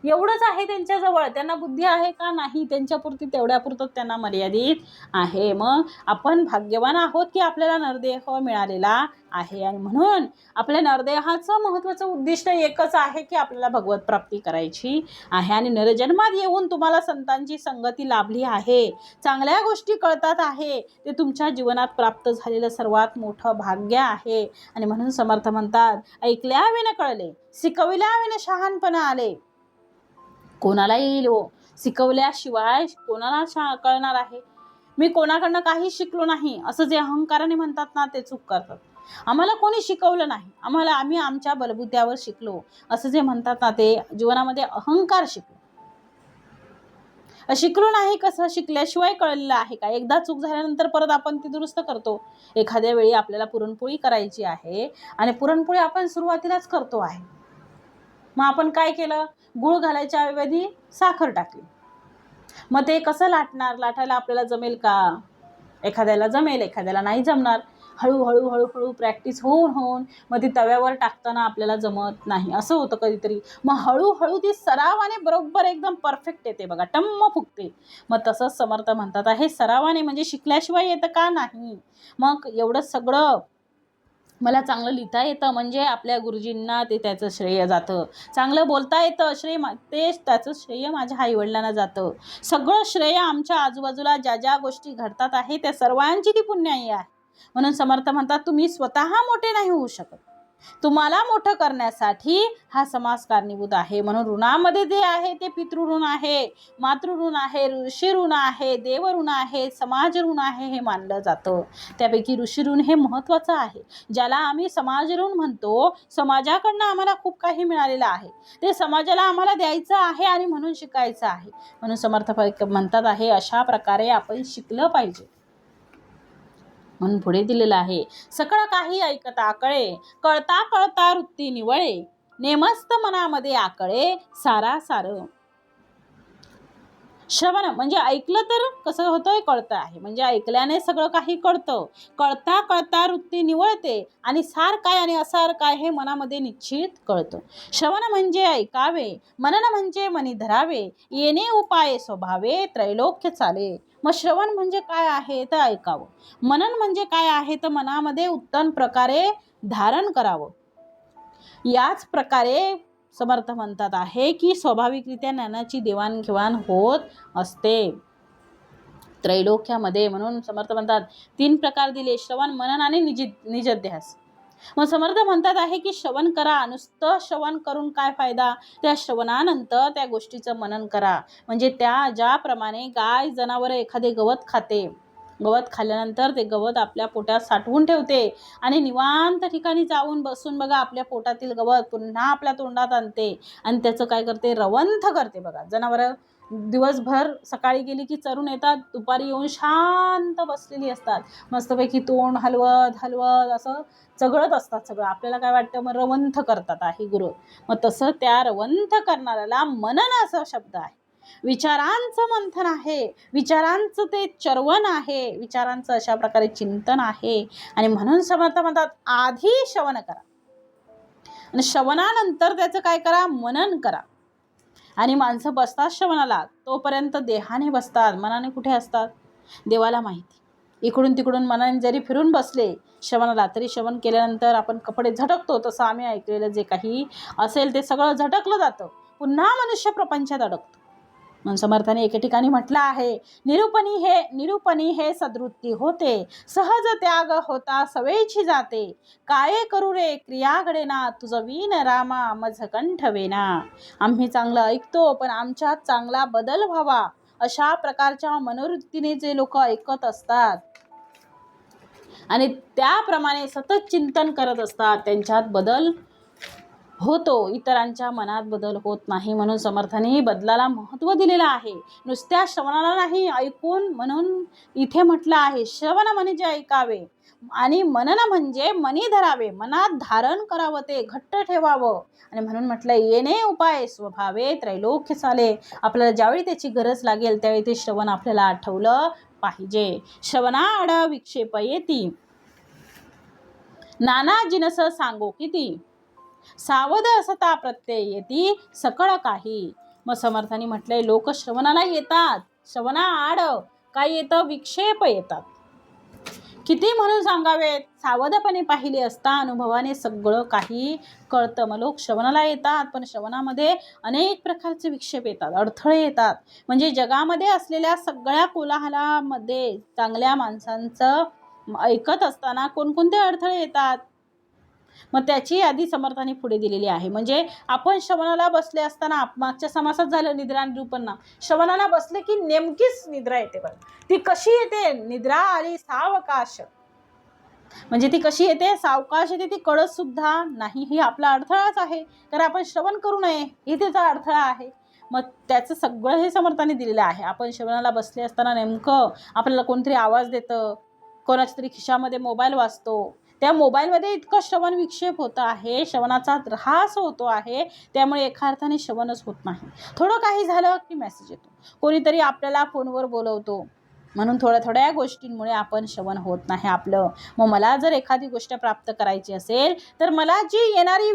एवढंच आहे त्यांच्याजवळ. त्यांना बुद्धी आहे का? नाही. त्यांच्यापुरती तेवढ्यापुरतं त्यांना मर्यादित आहे. मग आपण भाग्यवान आहोत की आपल्याला नरदेह मिळालेला आहे. आणि म्हणून आपल्या नरदेहाचं महत्त्वाचं उद्दिष्ट एकच आहे की आपल्याला भगवत प्राप्ती करायची आहे. आणि नरजन्मात येऊन तुम्हाला संतांची संगती लाभली आहे, चांगल्या गोष्टी कळतात आहे, ते तुमच्या जीवनात प्राप्त झालेलं सर्वात मोठं भाग्य आहे. आणि म्हणून समर्थ म्हणतात, ऐकल्या विना कळले, शिकविल्या विना शहाणपणा आले. कोणाला येईल हो? शिकवल्याशिवाय कोणाला कळणार आहे? मी कोणाकडनं काही शिकलो नाही असं जे अहंकाराने म्हणतात ना, ते चूक करतात. आम्हाला कोणी शिकवलं नाही, आम्ही आमच्या बलबुद्ध्यावर शिकलो असं जे म्हणतात ना, ते जीवनामध्ये अहंकार शिकलो नाही. कसं शिकल्याशिवाय कळलेलं आहे का? एकदा चूक झाल्यानंतर परत आपण ती दुरुस्त करतो. एखाद्या वेळी आपल्याला पुरणपोळी करायची आहे आणि पुरणपोळी आपण सुरुवातीलाच करतो आहे, मग आपण काय केलं? गूळ घालायच्या ऐवजी साखर टाकली. मग ते कसं लाटायला आपल्याला जमेल का? एखाद्याला जमेल, एखाद्याला नाही जमणार. हळूहळू हळूहळू प्रॅक्टिस होऊन मग ती तव्यावर टाकताना आपल्याला जमत नाही, असं होतं कधीतरी. मग हळूहळू ती सरावाने बरोबर एकदम परफेक्ट येते बघा, टम्म फुगते. मग तसंच समर्थ म्हणतात आहे, सरावाने म्हणजे शिकल्याशिवाय येतं का? नाही. मग एवढं सगळं मला चांगलं लिहिता येतं म्हणजे आपल्या गुरुजींना ते त्याचं श्रेय जातं. चांगलं बोलता येतं, त्याचं श्रेय माझ्या आईवडिलांना जातं. सगळं श्रेय आमच्या आजूबाजूला ज्या ज्या गोष्टी घडतात आहे त्या सर्वांची ती पुण्याई आहे. म्हणून समर्थ म्हणतात तुम्ही स्वतः मोठे नाही होऊ शकत, तुम्हाला मोठं करण्यासाठी हा समाज कारणीभूत आहे. म्हणून ऋणामध्ये जे आहे ते पितृऋण आहे, मातृऋण आहे, ऋषी ऋण आहे, देव ऋण आहे, समाज ऋण आहे हे मानलं जातं. त्यापैकी ऋषी ऋण हे महत्त्वाचं आहे, ज्याला आम्ही समाज ऋण म्हणतो. समाजाकडनं आम्हाला खूप काही मिळालेलं आहे, ते समाजाला आम्हाला द्यायचं आहे आणि म्हणून शिकायचं आहे. म्हणून समर्थ म्हणतात आहे अशा प्रकारे आपण शिकलं पाहिजे. म्हणून पुढे दिलेलं आहे, सकळ काही ऐकता कळे, कळता कळता वृत्ती निवळे, नेमस्त मनामध्ये आकळे सारा सार. श्रवण म्हणजे ऐकलं तर कसं होतंय, कळतं आहे, म्हणजे ऐकल्याने सगळं काही कळतं. कळता कळता वृत्ती निवळते आणि सार काय आणि असार काय हे मनामध्ये निश्चित कळतं. श्रवण म्हणजे ऐकावे, मनन म्हणजे मनी धरावे, येणे उपाय स्वभावे, त्रैलोक्य चाले. मग श्रवण म्हणजे काय आहे तर ऐकावं, मनन म्हणजे काय आहे तर मनामध्ये उत्तम प्रकारे धारण करावं. याच प्रकारे समर्थ म्हणतात आहे की स्वाभाविकरित्या ज्ञानाची देवाणघेवाण होत असते त्रैलोक्यामध्ये. म्हणून समर्थ म्हणतात 3 प्रकार दिले, श्रवण, मनन आणि निजध्यास. मग समर्थ म्हणतात आहे की श्रवण करा. नुसतं श्रवण करून काय फायदा, त्या श्रवणानंतर त्या गोष्टीचं मनन करा. म्हणजे त्या ज्याप्रमाणे गाय जनावर एखादे गवत खाते, गवत खाल्ल्यानंतर ते गवत आपल्या पोटात साठवून ठेवते आणि निवांत ठिकाणी जाऊन बसून बघा आपल्या पोटातील गवत पुन्हा आपल्या तोंडात आणते आणि त्याचं काय करते, रवंथ करते. बघा जनावरं दिवसभर सकाळी गेली की चरून येतात, दुपारी येऊन शांत बसलेली असतात, मस्तपैकी तोंड हलवत हलवत असं चगळत असतात सगळं. आपल्याला काय वाटतं, मग रवंथ करतात आहे गुरु. मग तसं त्या रवंथ करणाऱ्याला मनन असा शब्द आहे. विचारांचं मंथन आहे, विचारांचं ते चर्वण आहे, विचारांचं अशा प्रकारे चिंतन आहे. आणि म्हणून समर्थ म्हणतात आधी श्रवण करा आणि श्रवणानंतर त्याचं काय करा, मनन करा. आणि माणसं बसतात श्रवणाला तोपर्यंत देहाने बसतात, मनाने कुठे असतात देवाला माहिती. इकडून तिकडून मनाने जरी फिरून बसले श्रवणाला तरी श्रवण केल्यानंतर आपण कपडे झटकतो, तसं आम्ही ऐकलेलं जे काही असेल ते सगळं झटकलं जातं, पुन्हा मनुष्य प्रपंचात अडकतो. म्हणून समर्थाने एके ठिकाणी म्हटलं आहे, निरूपणी हे सद्वृत्ती होते, सहज त्याग होता सवेची जाते, काय करू रे क्रिया घडेना, तुझ वीन रामा मज कंठ वेना. आम्ही चांगलं ऐकतो पण आमच्यात चांगला बदल व्हावा, अशा प्रकारच्या मनोवृत्तीने जे लोक ऐकत असतात आणि त्याप्रमाणे सतत चिंतन करत असतात त्यांच्यात बदल होतो, इतरांच्या मनात बदल होत नाही. म्हणून समर्थाने बदलाला महत्त्व दिलेलं आहे, नुसत्या श्रवणाला नाही, ऐकून. म्हणून इथे म्हटलं आहे श्रवण म्हणजे ऐकावे आणि मनन म्हणजे मनी धरावे, मनात धारण करावं, ते घट्ट ठेवावं. आणि म्हणून म्हटलं येणे उपाय स्वभावे, त्रैलोक्य चाले. आपल्याला ज्यावेळी त्याची गरज लागेल त्यावेळी ते श्रवण आपल्याला आठवलं पाहिजे. श्रवणाआड विक्षेप येती, नाना जिनस सांगो किती, सावध असता प्रत्यय येती सकळ काही. मग समर्थांनी म्हटलंय लोक श्रवणाला येतात, श्रवणाआड काय येतं, विक्षेप येतात. किती म्हणून सांगावेत, सावधपणे पाहिले असता अनुभवाने सगळं काही कळतं. मग लोक श्रवणाला येतात पण श्रवणामध्ये अनेक प्रकारचे विक्षेप येतात, अडथळे येतात. म्हणजे जगामध्ये असलेल्या सगळ्या कोलाहलामध्ये चांगल्या माणसांचं ऐकत असताना कोणकोणते अडथळे येतात, मग त्याची यादी समर्थाने पुढे दिलेली आहे. म्हणजे आपण श्रवणाला बसले असताना, मागच्या समासात झालं निद्रा निरूपण, श्रवणाला बसले की नेमकीच निद्रा येते. बरं ती कशी येते, निद्रा आली सावकाश, म्हणजे ती कशी येते, सावकाश येते, ती कळत सुद्धा नाही. ही आपला अडथळाच आहे, तर आपण श्रवण करू नये ही त्याचा अडथळा आहे. मग त्याचं सगळं हे समर्थाने दिलेलं आहे. आपण श्रवणाला बसले असताना नेमकं आपल्याला कोणतरी आवाज देतं, कोणाच्या तरी खिशामध्ये मोबाईल वाजतो, त्या मोबाईलमध्ये इतकं श्रवण विक्षेप होतं आहे, श्रवणाचा ऱ्हास होतो आहे, त्यामुळे एका अर्थाने श्रवणच होत नाही. थोडं काही झालं की मेसेज येतो, कोणीतरी आपल्याला फोनवर बोलवतो, म्हणून थोड्या गोष्टींमुळे आपण श्रवण होत नाही आपलं. मग मला जर एखादी गोष्ट प्राप्त करायची असेल तर मला जी येणारे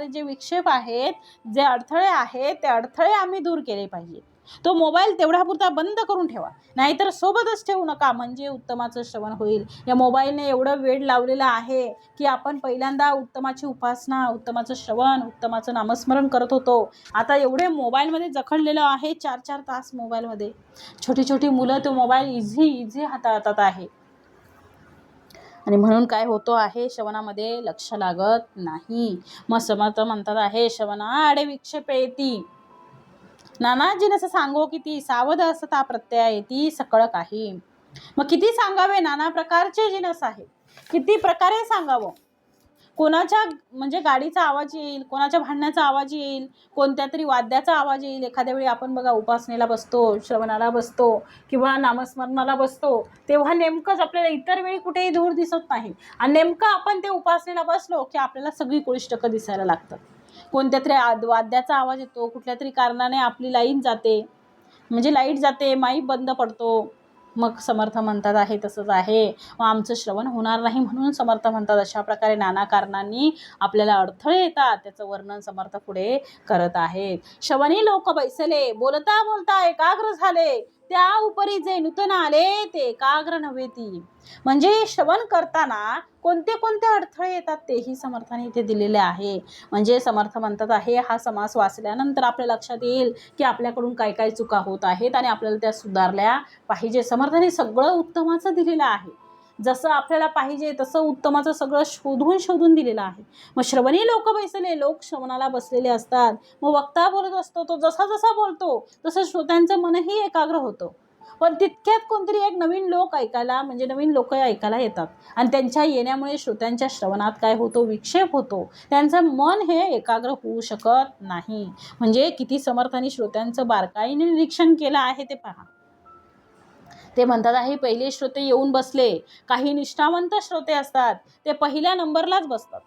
जे विक्षेप आहेत, जे अडथळे आहेत, ते अडथळे आम्ही दूर केले पाहिजे. तो मोबाईल तेवढ्यापुरता बंद करून ठेवा, नाहीतर सोबतच ठेवू नका, म्हणजे उत्तमाचं श्रवण होईल. या मोबाईलने एवढं वेळ लावलेलं आहे की आपण पहिल्यांदा उत्तमाची उपासना, उत्तमाचं श्रवण, उत्तमाचं नामस्मरण करत होतो. आता एवढे मोबाईलमध्ये जखडलेलं आहे, 4-4 तास मोबाईलमध्ये. छोटी छोटी मुलं तो मोबाईल इझी हाताळतात आहे. आणि म्हणून काय होतो आहे, श्रवणामध्ये लक्ष लागत नाही. मग समर्थ म्हणतात आहे, श्रवणा आडे विक्षेप येती नाना जिनस सांगो किती, सावध असता प्रत्यय येती सकळ काही. मग किती सांगावे, नाना प्रकारचे जिनस आहे, किती प्रकारे सांगावं. कोणाच्या म्हणजे गाडीचा आवाज येईल, कोणाच्या भांडण्याचा आवाज येईल, कोणत्या तरी वाद्याचा आवाज येईल. एखाद्या वेळी आपण बघा उपासनेला बसतो, श्रवणाला बसतो किंवा नामस्मरणाला बसतो, तेव्हा नेमकंच आपल्याला इतर वेळी कुठेही धूर दिसत नाही. आणि नेमकं आपण ते उपासनेला बसलो की आपल्याला सगळी कोळिष्टकं दिसायला लागतात. कोणत्या तरी वाद्याचा आवाज येतो, कुठल्या तरी कारणाने आपली लाईट जाते, म्हणजे लाईट जाते, माईक बंद पडतो. मग समर्थ म्हणतात आहे तसंच आहे, मग आमचं श्रवण होणार नाही. म्हणून समर्थ म्हणतात अशा प्रकारे नाना कारणांनी आपल्याला अडथळे येतात, त्याचं वर्णन समर्थ पुढे करत आहेत. श्रवणी लोक बैसले, बोलता बोलता एकाग्र झाले, त्या उपरी जे नूतन आले ते एकाग्र नव्हे ती. म्हणजे श्रवण करताना कोणते कोणते अडथळे येतात तेही समर्थाने इथे दिलेले आहे. म्हणजे समर्थ म्हणतात आहे, हा समास वाचल्यानंतर आपल्या लक्षात येईल की आपल्याकडून काय काय चुका होत आहेत आणि आपल्याला त्या सुधारल्या पाहिजे. समर्थाने सगळं उत्तमाचं दिलेलं आहे, जसं आपल्याला पाहिजे तसं उत्तमाचं सगळं शोधून शोधून दिलेलं आहे. मग श्रवणी लोक बैसले, लोक श्रवणाला बसलेले असतात. मग वक्ता बोलत असतो, तो जसा जसा बोलतो तसं श्रोत्यांचं मनही एकाग्र होतं. पण तितक्यात कोणतरी एक नवीन लोक ऐकायला, म्हणजे नवीन लोक ऐकायला येतात आणि त्यांच्या येण्यामुळे श्रोत्यांच्या श्रवणात काय होतो, विक्षेप होतो. त्यांचं मन हे एकाग्र होऊ शकत नाही. म्हणजे किती समर्थांनी श्रोत्यांचं बारकाईने निरीक्षण केलं आहे ते पहा. ते म्हणतात आहे, पहिले श्रोते येऊन बसले. काही निष्ठावंत श्रोते असतात, ते पहिल्या नंबरलाच बसतात.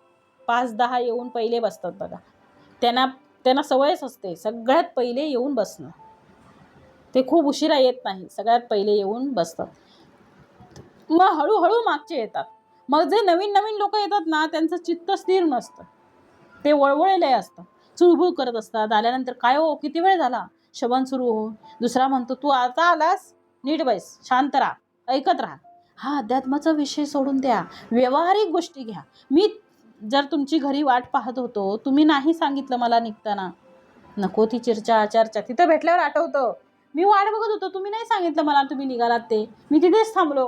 5-10 येऊन पहिले बसतात बघा. त्यांना सवयच असते सगळ्यात पहिले येऊन बसणं. ते खूप उशिरा येत नाही, सगळ्यात पहिले येऊन बसतात. मग हळूहळू मागचे येतात. मग जे नवीन नवीन लोक येतात ना, त्यांचं चित्त स्थिर नसतं, ते वळवळलेले असतं, चुळबुळ करत असतात. आल्यानंतर काय हो, किती वेळ झाला, श्रवण सुरू हो. दुसरा म्हणतो, तू आता आलास, नीट बैस, शांत राहा, ऐकत राहा. हा अध्यात्माचा विषय सोडून द्या, व्यावहारिक गोष्टी घ्या. मी जर तुमची घरी वाट पाहत होतो, तुम्ही नाही सांगितलं मला निघताना, नको ती चर्चा. तिथं भेटल्यावर आठवतं, मी वाट बघत होतो, तुम्ही नाही सांगितलं मला तुम्ही निघालात ते, मी तिथेच थांबलो.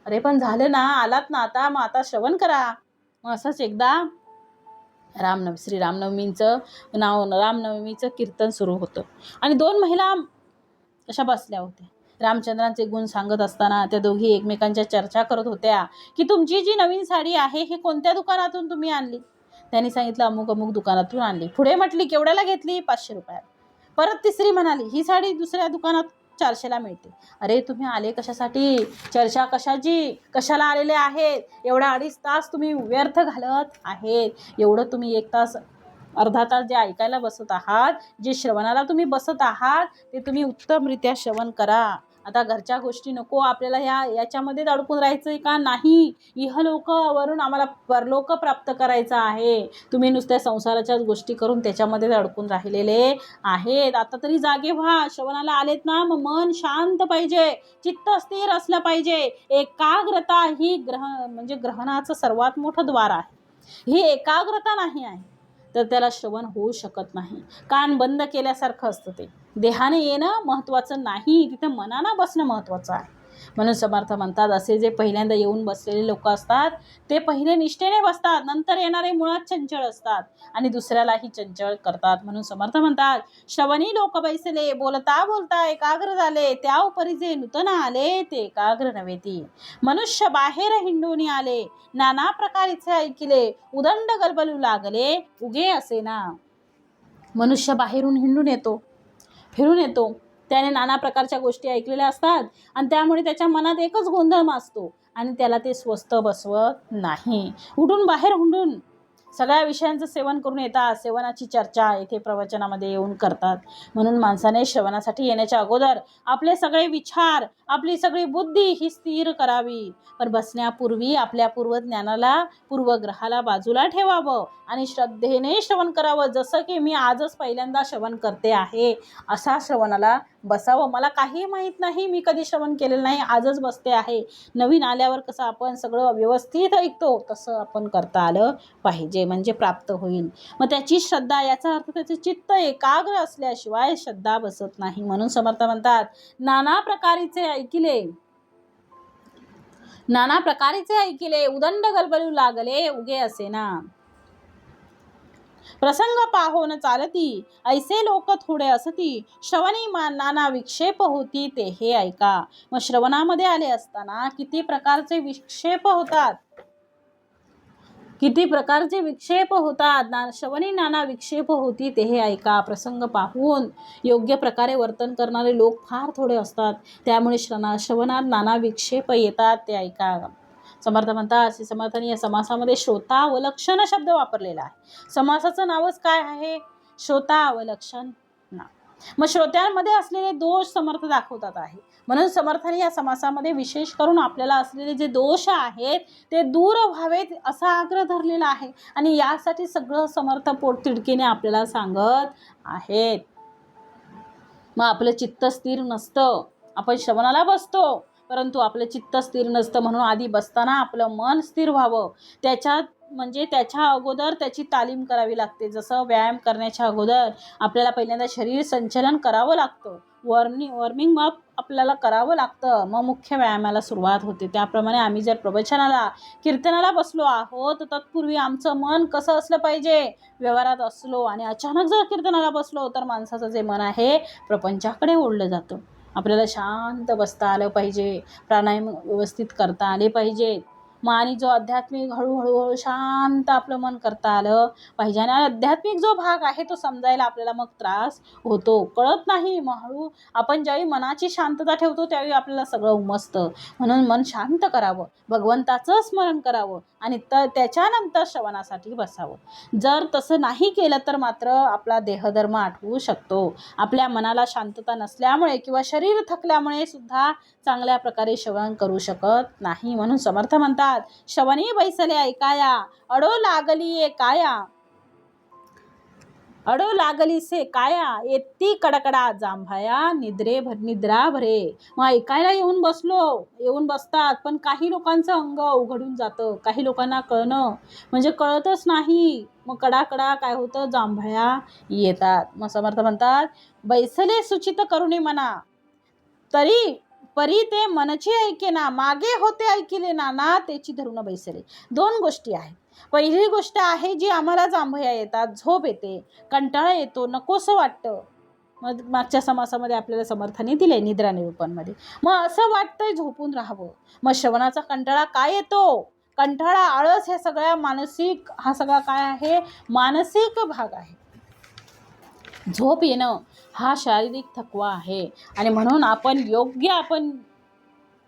अरे पण झालं ना, आलात ना आता, मग आता श्रवण करा. मग असंच एकदा श्री रामनवमीचं रामनवमीचं कीर्तन सुरू होतं आणि 2 महिला अशा बसल्या होत्या. रामचंद्रांचे गुण सांगत असताना त्या दोघी एकमेकांच्या चर्चा करत होत्या की तुमची जी नवीन साडी आहे ही कोणत्या दुकानातून तुम्ही आणली. त्यांनी सांगितलं अमुक अमुक दुकानातून आणली. पुढे म्हटली केवढ्याला घेतली, 500 रुपयात. परत तिसरी म्हणाली ही साडी दुसऱ्या दुकानात 400ला मिळते. अरे तुम्ही आले कशासाठी, चर्चा कशाची, कशाला आलेले आहेत, एवढा 2.5 तास तुम्ही व्यर्थ घालत आहेत. एवढं तुम्ही 1 तास अर्धा तास जे ऐकायला बसत आहात, जे श्रवणाला तुम्ही बसत आहात, ते तुम्ही उत्तमरित्या श्रवण करा. आता घरच्या गोष्टी नको आपल्याला, याच्यामध्येच अडकून राहायचंय का, नाही. इहलोकावरून आम्हाला परलोक प्राप्त करायचं आहे. तुम्ही नुसत्या संसाराच्याच गोष्टी करून त्याच्यामध्येच अडकून राहिलेले आहेत. आता तरी जागे व्हा, श्रवणाला आलेत ना, मग मन शांत पाहिजे, चित्त स्थिर असलं पाहिजे. एकाग्रता ही म्हणजे ग्रहणाचं सर्वात मोठं द्वार आहे. ही एकाग्रता नाही आहे तर त्याला श्रवण होऊ शकत नाही. कान बंद केल्यासारखं असतं ते. देहाने येणं महत्त्वाचं नाही, तिथं मनानं बसणं महत्त्वाचं आहे. म्हणून समर्थ म्हणतात, असे जे पहिल्यांदा येऊन बसलेले लोक असतात ते पहिले निष्ठेने बसतात, नंतर येणारे मुळात चंचल असतात आणि दुसऱ्यालाही चंचल करतात. म्हणून समर्थ म्हणतात, श्रवणी लोक बैसले, बोलता बोलता एकाग्र झाले, त्या उपरी जे नूतन आले ते एकाग्र नव्हे ती. मनुष्य बाहेर हिंडून आले, नाना प्रकारीचे ऐकिले, उदंड गलबलू लागले, उगे असे ना. मनुष्य बाहेरून हिंडून येतो, फिरून येतो, त्याने नाना प्रकारच्या गोष्टी ऐकलेल्या असतात आणि त्यामुळे त्याच्या मनात एकच गोंधळ असतो आणि त्याला ते स्वस्थ बसवत नाही. उठून बाहेर हुंडून सगळ्या विषयांचं सेवन करून येतात, सेवनाची चर्चा येथे प्रवचनामध्ये येऊन करतात. म्हणून माणसाने श्रवणासाठी येण्याच्या अगोदर आपले सगळे विचार, आपली सगळी बुद्धी ही स्थिर करावी. पण बसण्यापूर्वी आपल्या पूर्वज्ञानाला, पूर्वग्रहाला बाजूला ठेवावं आणि श्रद्धेने श्रवण करावं. जसं की मी आजच पहिल्यांदा श्रवण करते आहे असा श्रवणाला बसावं. मला काही माहीत नाही, मी कधी श्रवण केलेलं नाही, आजच बसते आहे. नवीन आल्यावर कसं आपण सगळं व्यवस्थित ऐकतो तसं आपण करता आलं पाहिजे, म्हणजे प्राप्त होईल. मग त्याची श्रद्धा, याचा अर्थ त्याचे चित्त एकाग्र असल्याशिवाय श्रद्धा बसत नाही. म्हणून समर्थ म्हणतात, नाना प्रकारीचे ऐकिले, नाना प्रकारेचे ऐकिले, उदंड गलबलू लागले उगे असेना. प्रसंग पाहोन चालती, ऐसे लोक थोडे असती. श्रवणी नाना विक्षेप होती ते हे ऐका. मग श्रवणामध्ये आले असताना किती प्रकारचे विक्षेप होतात, किती प्रकारचे विक्षेप होतात. श्रवणी नाना विक्षेप होती ते हे ऐका. प्रसंग पाहून योग्य प्रकारे वर्तन करणारे लोक फार थोडे असतात, त्यामुळे श्रवणात नाना विक्षेप येतात ते ऐका. समर्थ म्हणतात, श्री समर्थांनी या समासामध्ये श्रोतावलक्षण शब्द वापरलेला आहे. समासाचं नावच काय आहे? श्रोतावलक्षण. मग श्रोत्यांमध्ये असलेले दोष समर्थ दाखवतात आहे. म्हणून समर्थांनी या समासामध्ये विशेष करून आपल्याला असलेले जे दोष आहेत ते दूर व्हावेत असा आग्रह धरलेला आहे. आणि यासाठी सगळं समर्थ पोटतिडकीने आपल्याला सांगत आहेत. मग आपलं चित्त स्थिर नसतं, आपण श्रवणाला बसतो परंतु आपलं चित्त स्थिर नसतं. म्हणून आधी बसताना आपलं मन स्थिर व्हावं, त्याच्या अगोदर त्याची तालीम करावी लागते. जसं व्यायाम करण्याच्या अगोदर आपल्याला पहिल्यांदा शरीर संचलन करावं लागतं, वॉर्मिंग अप आपल्याला करावं लागतं, मग मुख्य व्यायामाला सुरुवात होते. त्याप्रमाणे आम्ही जर प्रवचनाला कीर्तनाला बसलो आहोत तर तत्पूर्वी आमचं मन कसं असलं पाहिजे? व्यवहारात असलो. आणि अचानक जर कीर्तनाला बसलो तर माणसाचं जे मन आहे प्रपंचाकडे ओढलं जातं. आपल्याला शांत बसता आलं पाहिजे, प्राणायाम व्यवस्थित करता आले पाहिजे. मग आणि जो आध्यात्मिक हळूहळू शांत आपलं मन करता आलं पाहिजे. आणि आध्यात्मिक जो भाग आहे तो समजायला आपल्याला मग त्रास होतो, कळत नाही. मग हळू आपण ज्यावेळी मनाची शांतता ठेवतो त्यावेळी आपल्याला सगळं उमजतं. म्हणून मन शांत करावं, भगवंताचं स्मरण करावं आणि त्याच्यानंतर श्रवणासाठी बसावं. जर तसं नाही केलं तर मात्र आपला देहधर्म आठवू शकतो. आपल्या मनाला शांतता नसल्यामुळे किंवा शरीर थकल्यामुळे सुद्धा चांगल्या प्रकारे श्रवण करू शकत नाही. म्हणून समर्थ म्हणतात, श्रवणी बैसले ऐकाया, अडो लागली काया, अडो लागली से काया, येती कडकडा जांभया, निद्रा भरे. मग ऐकायला येऊन बसतात, पण काही लोकांचं अंग उघडून जातं, काही लोकांना म्हणजे कळतच नाही. मग कडाकडा काय होतं? जांभया येतात. मग समर्थ म्हणतात, बैसले सुचित करुणी मना, परी ते मनची ऐकेना, मागे होते ऐकिले नाना, त्याची धरून बैसले. दोन गोष्टी आहेत. पहिली गोष्ट आहे जी आम्हाला जांभया येतात, झोप येते, कंटाळा येतो, नकोसं वाटतं. मग मागच्या समासामध्ये आपल्याला समर्थाने दिले निद्रा निरूपणमध्ये. मग असं वाटतंय झोपून राहावं. मग श्रवणाचा कंटाळा काय येतो? कंटाळा, आळस, हे सगळ्या हा सगळा काय आहे? मानसिक भाग आहे. झोप येणं हा शारीरिक थकवा आहे. आणि म्हणून आपण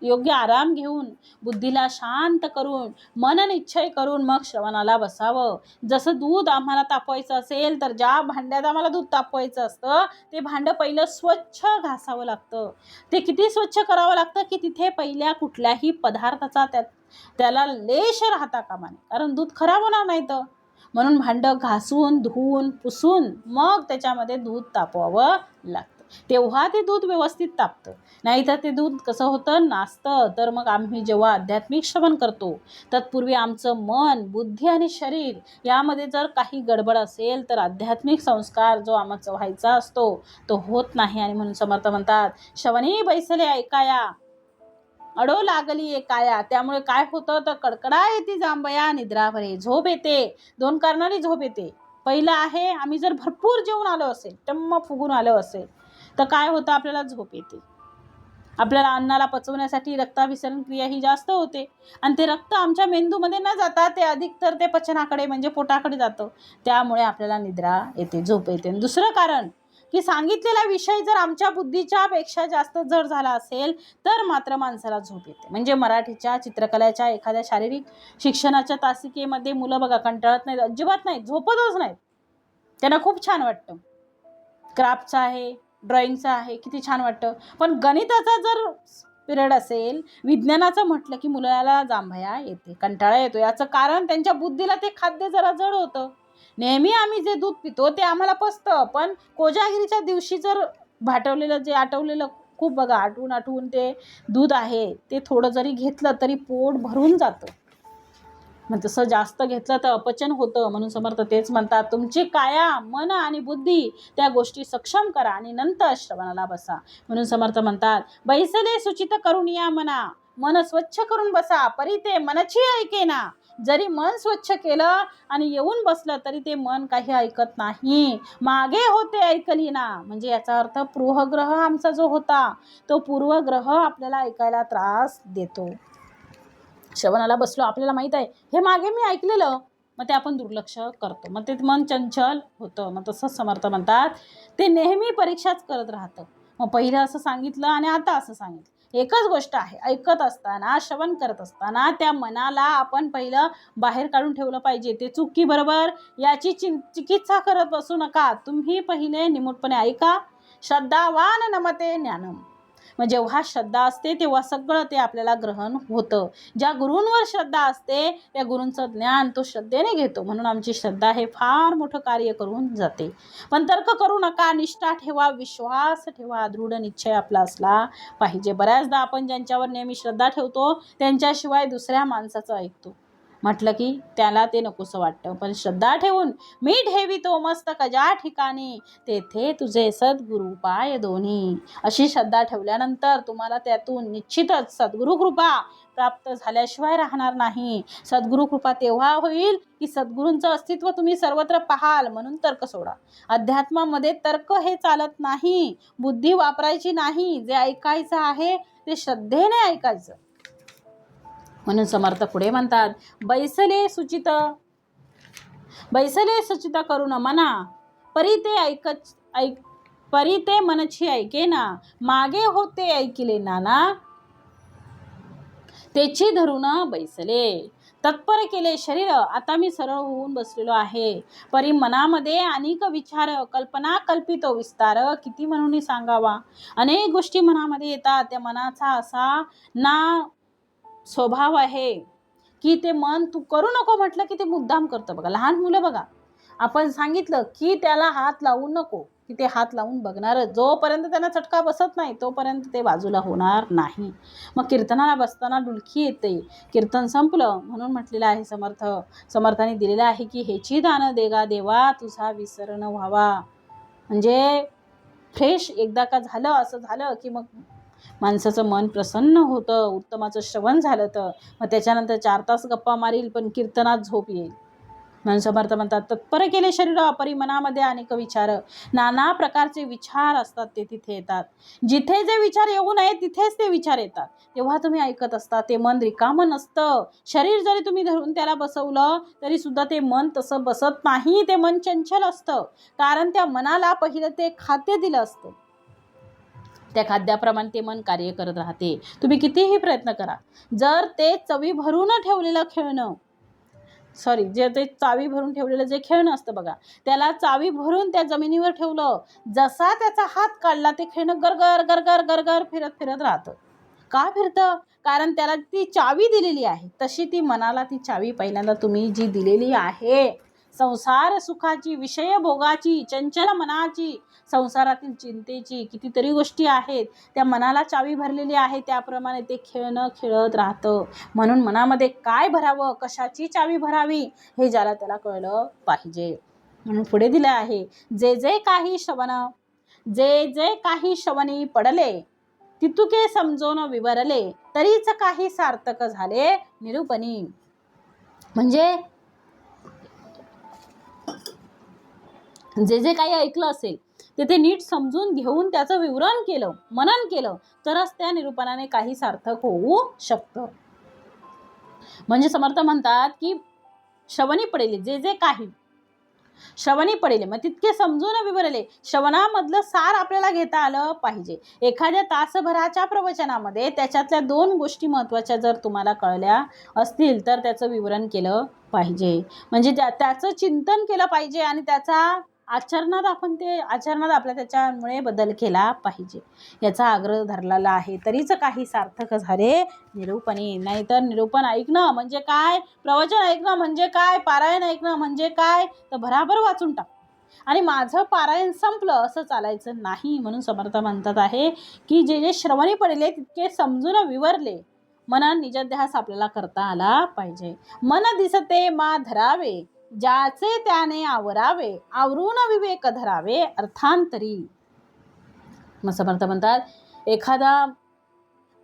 योग्य आराम घेऊन, बुद्धीला शांत करून, मन निश्चय करून मग श्रवणाला बसावं. जसं दूध आम्हाला तापवायचं असेल तर ज्या भांड्यात आम्हाला दूध तापवायचं असतं ते भांडं पहिलं स्वच्छ घासावं लागतं. ते किती स्वच्छ करावं लागतं की तिथे पहिल्या कुठल्याही पदार्थाचा त्याला लेश राहता कामा नये, कारण दूध खराब होणार नाही. तर म्हणून भांडं घासून, धुवून, पुसून मग त्याच्यामध्ये दूध तापवावं लागतं. तेव्हा ते दूध व्यवस्थित तापतं. नाहीतर ते दूध कसं होतं? नासतं. तर मग आम्ही जेव्हा आध्यात्मिक श्रवण करतो तत्पूर्वी आमचं मन, बुद्धी आणि शरीर यामध्ये जर काही गडबड असेल तर आध्यात्मिक संस्कार जो आमचा व्हायचा असतो तो होत नाही. आणि म्हणून समर्थ म्हणतात, श्रवणी बैसले ऐकाया, अडो लागली काया. त्यामुळे काय होतं? तर कडकडा येते जांभया, निद्रा भरे. झोप येते. दोन कारणाने झोप येते. पहिलं आहे, आम्ही जर भरपूर जेवून आलो असेल, टम्म फुगून आलो असेल तर काय होतं? आपल्याला झोप येते. आपल्याला अन्नाला पचवण्यासाठी रक्ताभिसरण क्रिया ही जास्त होते आणि ते रक्त आमच्या मेंदूमध्ये न जाता ते अधिकतर ते पचनाकडे म्हणजे पोटाकडे जातं. त्यामुळे आपल्याला निद्रा येते, झोप येते. दुसरं कारण की सांगितलेला विषय जर आमच्या बुद्धीच्या पेक्षा जास्त जड झाला असेल तर मात्र माणसाला झोप येते. म्हणजे मराठीच्या, चित्रकलेच्या, एखाद्या शारीरिक शिक्षणाच्या तासिकेमध्ये मुलं बघा कंटाळत नाहीत, अजिबात नाहीत, झोपतच नाहीत. त्यांना खूप छान वाटतं. क्राफ्टचं आहे, ड्रॉइंगचं आहे, किती छान वाटतं. पण गणिताचा जर पिरियड असेल, विज्ञानाचं म्हटलं की मुलाला जांभया येते, कंटाळा येतो. याचं कारण त्यांच्या बुद्धीला ते खाद्य जरा जड होतं. नेहमी आम्ही जे दूध पितो ते आम्हाला पचतं, पण कोजागिरीच्या दिवशी जर आटवलेलं खूप बघा, आठवून ते दूध आहे ते थोडं जरी घेतलं तरी पोट भरून जातं. मग तसं जास्त घेतलं तर अपचन होतं. म्हणून समर्थ तेच म्हणतात, तुमची काया, मन आणि बुद्धी त्या गोष्टी सक्षम करा आणि नंतर श्रवणाला बसा. म्हणून समर्थ म्हणतात, बैसले सुचित करून या मना, मन स्वच्छ करून बसा, परी ते मनची ऐकेना. जरी मन स्वच्छ केलं आणि येऊन बसलं तरी ते मन काही ऐकत नाही. मागे होते ऐकली ना, म्हणजे याचा अर्थ पूर्वग्रह आमचा जो होता तो पूर्वग्रह आपल्याला ऐकायला त्रास देतो. श्रवणाला बसलो, आपल्याला माहित आहे हे मागे मी ऐकलेलं, मग ते आपण दुर्लक्ष करतो, मग ते मन चंचल होतं. मग तसंच समर्थ म्हणतात ते नेहमी परीक्षाच करत राहतं. मग पहिलं असं सांगितलं आणि आता असं सांगितलं, एकच गोष्ट आहे. ऐकत असताना, श्रवण करत असताना त्या मनाला आपण पहिलं बाहेर काढून ठेवलं पाहिजे. ते चुकी बरोबर याची चिकित्सा करत बसू नका. तुम्ही पहिले निमूटपणे ऐका. श्रद्धावान नमते ज्ञानम. मग जेव्हा श्रद्धा असते तेव्हा सगळं ते आपल्याला ग्रहण होतं. ज्या गुरूंवर श्रद्धा असते त्या गुरूंचं ज्ञान तो श्रद्धेने घेतो. म्हणून आमची श्रद्धा हे फार मोठं कार्य करून जाते. पण तर्क करू नका, निष्ठा ठेवा, विश्वास ठेवा, दृढ निश्चय आपला असला पाहिजे. बऱ्याचदा आपण ज्यांच्यावर नेहमी श्रद्धा ठेवतो त्यांच्याशिवाय दुसऱ्या माणसाचं ऐकतो, म्हटलं की त्याला ते नकोसं वाटतं. पण श्रद्धा ठेवून मी ठेवितो मस्तक ज्या ठिकाणी, तेथे तुझे सद्गुरु पाय दोन्ही. अशी श्रद्धा ठेवल्यानंतर तुम्हाला त्यातून निश्चितच सद्गुरु कृपा प्राप्त झाल्याशिवाय राहणार नाही. सद्गुरु कृपा तेव्हा होईल की सद्गुरूंचं अस्तित्व तुम्ही सर्वत्र पाहाल. म्हणून तर्क सोडा. अध्यात्मामध्ये तर्क हे चालत नाही, बुद्धी वापरायची नाही. जे ऐकायचं आहे ते श्रद्धेने ऐकायचं. म्हणून समर्थ पुढे म्हणतात, बैसले सुचित करून मना, परी ते मनची ऐकेना. मागे होते ऐकिले नाना, तेची धरून बैसले. तत्पर केले शरीर, आता मी सरळ होऊन बसलेलो आहे. परी मनामध्ये अनेक विचार, कल्पना कल्पितो विस्तार, किती म्हणून सांगावा. अनेक गोष्टी मनामध्ये येतात. त्या मनाचा असा ना स्वभाव आहे की ते मन तू करू नको म्हटलं की ते मुद्दाम करतं. बघा लहान मुलं बघा, आपण सांगितलं की त्याला हात लावू नको की ते हात लावून बघणार. जोपर्यंत त्यांना चटका बसत नाही तोपर्यंत ते बाजूला होणार नाही. मग कीर्तनाला बसताना डुलकी येते. कीर्तन संपलं म्हणून म्हटलेलं आहे, समर्थाने दिलेलं आहे की हेची दान देगा देवा, तुझा विसरण व्हावा. म्हणजे फ्रेश एकदा का झालं, असं झालं की मग माणसाचं मन प्रसन्न होतं. उत्तमाचं श्रवण झालं तर मग त्याच्यानंतर 4 तास गप्पा मारील पण कीर्तनात झोप येईल. म्हणून समर्थ म्हणतात, तत्पर केले शरीर, परी मनामध्ये अनेक विचार. नाना प्रकारचे विचार असतात ते तिथे येतात. जिथे जे विचार येऊ नये तिथेच ते विचार येतात. तेव्हा तुम्ही ऐकत असता. ते मन रिकामं नसतं. शरीर जरी तुम्ही धरून त्याला बसवलं तरी सुद्धा ते मन तसं बसत नाही. ते मन चंचल असतं, कारण त्या मनाला पहिलं ते खाद्य दिलं असतं. त्या खाद्याप्रमाणे ते मन कार्य करत राहते. तुम्ही कितीही प्रयत्न करा, जर ते चवी भरून ठेवलेलं खेळणं, जे ते चावी भरून ठेवलेलं जे खेळणं असतं बघा, त्याला चावी भरून त्या जमिनीवर ठेवलं, जसा त्याचा हात काढला ते खेळणं गरगर गरगर गरगर फिरत फिरत राहतं. का फिरतं? कारण त्याला ती चावी दिलेली आहे. तशी ती मनाला ती चावी पहिल्यांदा तुम्ही जी दिलेली आहे, संसार सुखाची, विषय भोगाची, चंचल मनाची, संसारातील चिंतेची, कितीतरी गोष्टी आहेत, त्या मनाला चावी भरलेली आहे. त्याप्रमाणे ते खेळणं खेळत राहतं. म्हणून मनामध्ये काय भरावं, कशाची चावी भरावी हे ज्याला त्याला कळलं पाहिजे. म्हणून पुढे दिलं आहे, जे जे काही श्रवणी पडले, तितुके समजून विवरले, तरीच काही सार्थक झाले निरूपणी. म्हणजे जे जे काही ऐकलं असेल ते नीट समजून घेऊन त्याचं विवरण केलं, मनन केलं, तरच त्या निरूपणाने काही सार्थक होऊ शकतं. म्हणजे समर्थ म्हणतात की श्रवणी पडेले, जे जे काही श्रवणी पडेले, मग तितके समजून विवरले. श्रवणामधलं सार आपल्याला घेता आलं पाहिजे. एखाद्या तासभराच्या प्रवचनामध्ये त्याच्यातल्या 2 गोष्टी महत्त्वाच्या जर तुम्हाला कळल्या असतील तर त्याचं विवरण केलं पाहिजे. म्हणजे त्याचं चिंतन केलं पाहिजे आणि त्याचा आचरणात आपल्या त्याच्यामुळे बदल केला पाहिजे, याचा आग्रह धरलेला आहे. तरीच काही सार्थक झाले निरूपणी. नाहीतर निरूपण ऐकणं म्हणजे काय, प्रवचन ऐकणं म्हणजे काय, पारायण ऐकणं म्हणजे काय, तर भराभर वाचून टाक आणि माझं पारायण संपलं असं चालायचं नाही. म्हणून समर्थ म्हणतात आहे की जे जे श्रवणी पडले तितके समजून विवरले. मनन निजध्यास आपल्याला करता आला पाहिजे. मन दिसते मा धरावे, ज्याचे त्याने आवरावे, आवरून विवेक धरावे अर्थांतरी. मग समर्थ म्हणतात, एखादा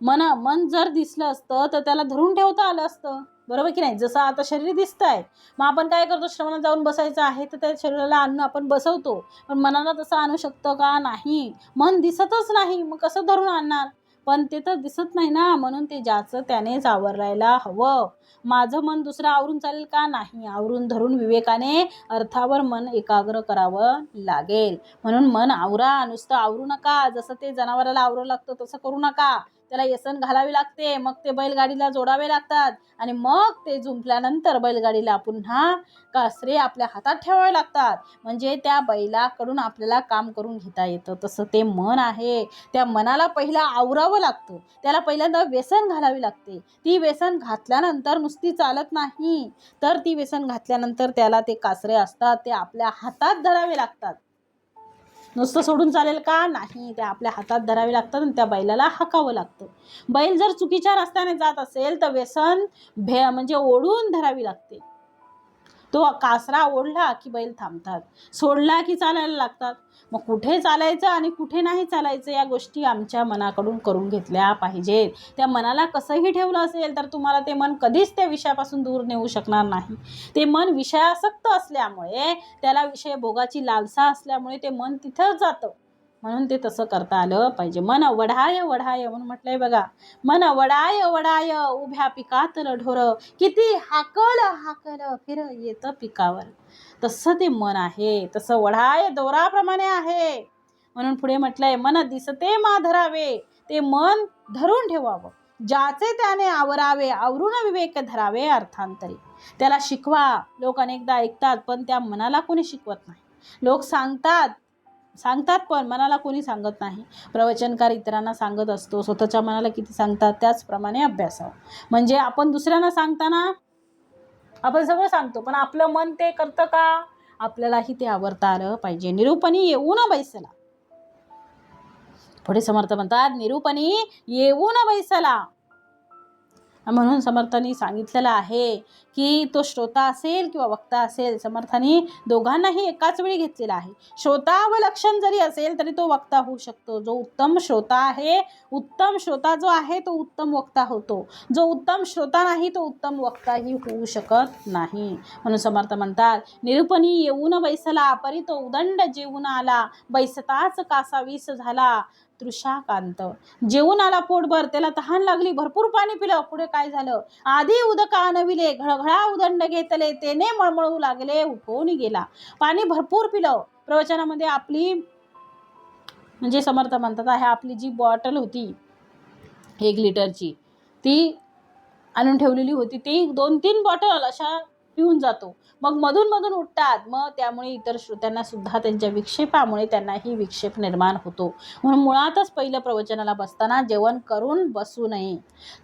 मन जर दिसलं असतं तर त्याला धरून ठेवता आलं असतं, बरोबर की नाही. जसं आता शरीर दिसतंय, मग आपण काय करतो, श्रवणात जाऊन बसायचं आहे तर त्या शरीराला आणून आपण बसवतो, पण मनाला तसं आणू शकतो का? नाही. मन दिसतच नाही, मग कसं धरून आणणार? पण ते तर दिसत नाही ना, म्हणून ते ज्याचं त्यानेच आवरायला हवं. माझं मन दुसरं आवरून चालेल का? नाही. आवरून धरून विवेकाने अर्थावर मन एकाग्र करावं लागेल. म्हणून मन आवरा, नुसतं आवरू नका. जसं ते जनावराला आवरावं लागतं तसं करू नका. त्याला येसन घालावी लागते, मग ते बैलगाडीला जोडावे लागतात आणि मग ते जुंपल्यानंतर बैलगाडीला पुन्हा कासरे आपल्या हातात ठेवावे लागतात, म्हणजे त्या बैलाकडून आपल्याला काम करून घेता येतं. तसं ते मन आहे, त्या मनाला पहिलं आवरावं लागतं, त्याला पहिल्यांदा व्यसन घालावी लागते. ती व्यसन घातल्यानंतर नुसती चालत नाही, तर ती व्यसन घातल्यानंतर त्याला ते कासरे असतात ते आपल्या हातात धरावे लागतात. नुसतं सोडून चालेल का? नाही. ते आपल्या हातात धरावे लागतात आणि त्या बैलाला हाकावं लागतं. बैल जर चुकीच्या रस्त्याने जात असेल तर व्यसन म्हणजे ओढून धरावी लागते. तो कासरा ओढला की बैल थांबतात, सोडला की चालायला लागतात. मग कुठे चालायचं आणि कुठे नाही चालायचं या गोष्टी आमच्या मनाकडून करून घेतल्या पाहिजेत. त्या मनाला कसंही ठेवलं असेल तर तुम्हाला ते मन कधीच त्या विषयापासून दूर नेऊ शकणार नाही. ते मन विषयासक्त असल्यामुळे, त्याला विषय भोगाची लालसा असल्यामुळे ते मन तिथंच जातं. म्हणून ते तसं करता आलं पाहिजे. मन वढाय वढाय म्हणून म्हटलंय बघा. मन वडाय वडाय उभ्या पिकातलं ढोर, किती हाकल हाकल फिर येतं पिकावर. तसं ते मन आहे, तसं वढाय दोराप्रमाणे आहे. म्हणून पुढे म्हटलंय, मन दिसते मा धरावे, ते मन धरून ठेवावं. ज्याचे त्याने आवरावे, आवरून विवेक धरावे अर्थांतरी. त्याला शिकवा. लोक अनेकदा ऐकतात पण त्या मनाला कोणी शिकवत नाही. लोक सांगतात पण मनाला कोणी सांगत नाही. प्रवचनकार इतरांना सांगत असतो, स्वतःच्या मनाला किती सांगतात त्याचप्रमाणे अभ्यासावं. म्हणजे आपण दुसऱ्यांना सांगताना आपण सगळं सांगतो, पण आपलं मन ते करतं का? आपल्यालाही ते आवरता आलं पाहिजे. निरूपणी येऊन बैसला. पुढे समर्थ म्हणतात, निरूपणी येऊन बैसला. म्हणून समर्थांनी सांगितलेलं आहे की तो श्रोता असेल किंवा वक्ता असेल, समर्थांनी दोघांनाही एकाच वेळी घेतलेला आहे. श्रोता व लक्षण जरी असेल तरी तो वक्ता होऊ शकतो. जो उत्तम श्रोता आहे, उत्तम श्रोता जो आहे तो उत्तम वक्ता होतो. जो उत्तम श्रोता नाही तो उत्तम वक्ताही होऊ शकत नाही. म्हणून समर्थ म्हणतात, निरूपणी येऊन बैसला, परी तो उदंड जेवून आला, बैसताच कासावीस झाला तृषाकांत. जेवून आला पोटभर, त्याला तहान लागली, भरपूर पाणी पिलं. पुढे काय झालं? आधी उदका नविले, घळघळा उदंड घेतले, तेने मळमळू लागले, उठून गेला. पाणी भरपूर पिलं. प्रवचनामध्ये आपली म्हणजे समर्थ म्हणतात आहे, आपली जी बॉटल होती 1 लिटरची, ती आणून ठेवलेली होती, ती 2-3 बॉटल अशा पिऊन जातो. मग मधून मधून उठतात. मग त्यामुळे इतर श्रोत्यांना सुद्धा त्यांच्या विक्षेपामुळे त्यांनाही विक्षेप निर्माण होतो. म्हणून मुळातच पहिलं प्रवचनाला बसताना जेवण करून बसू नये.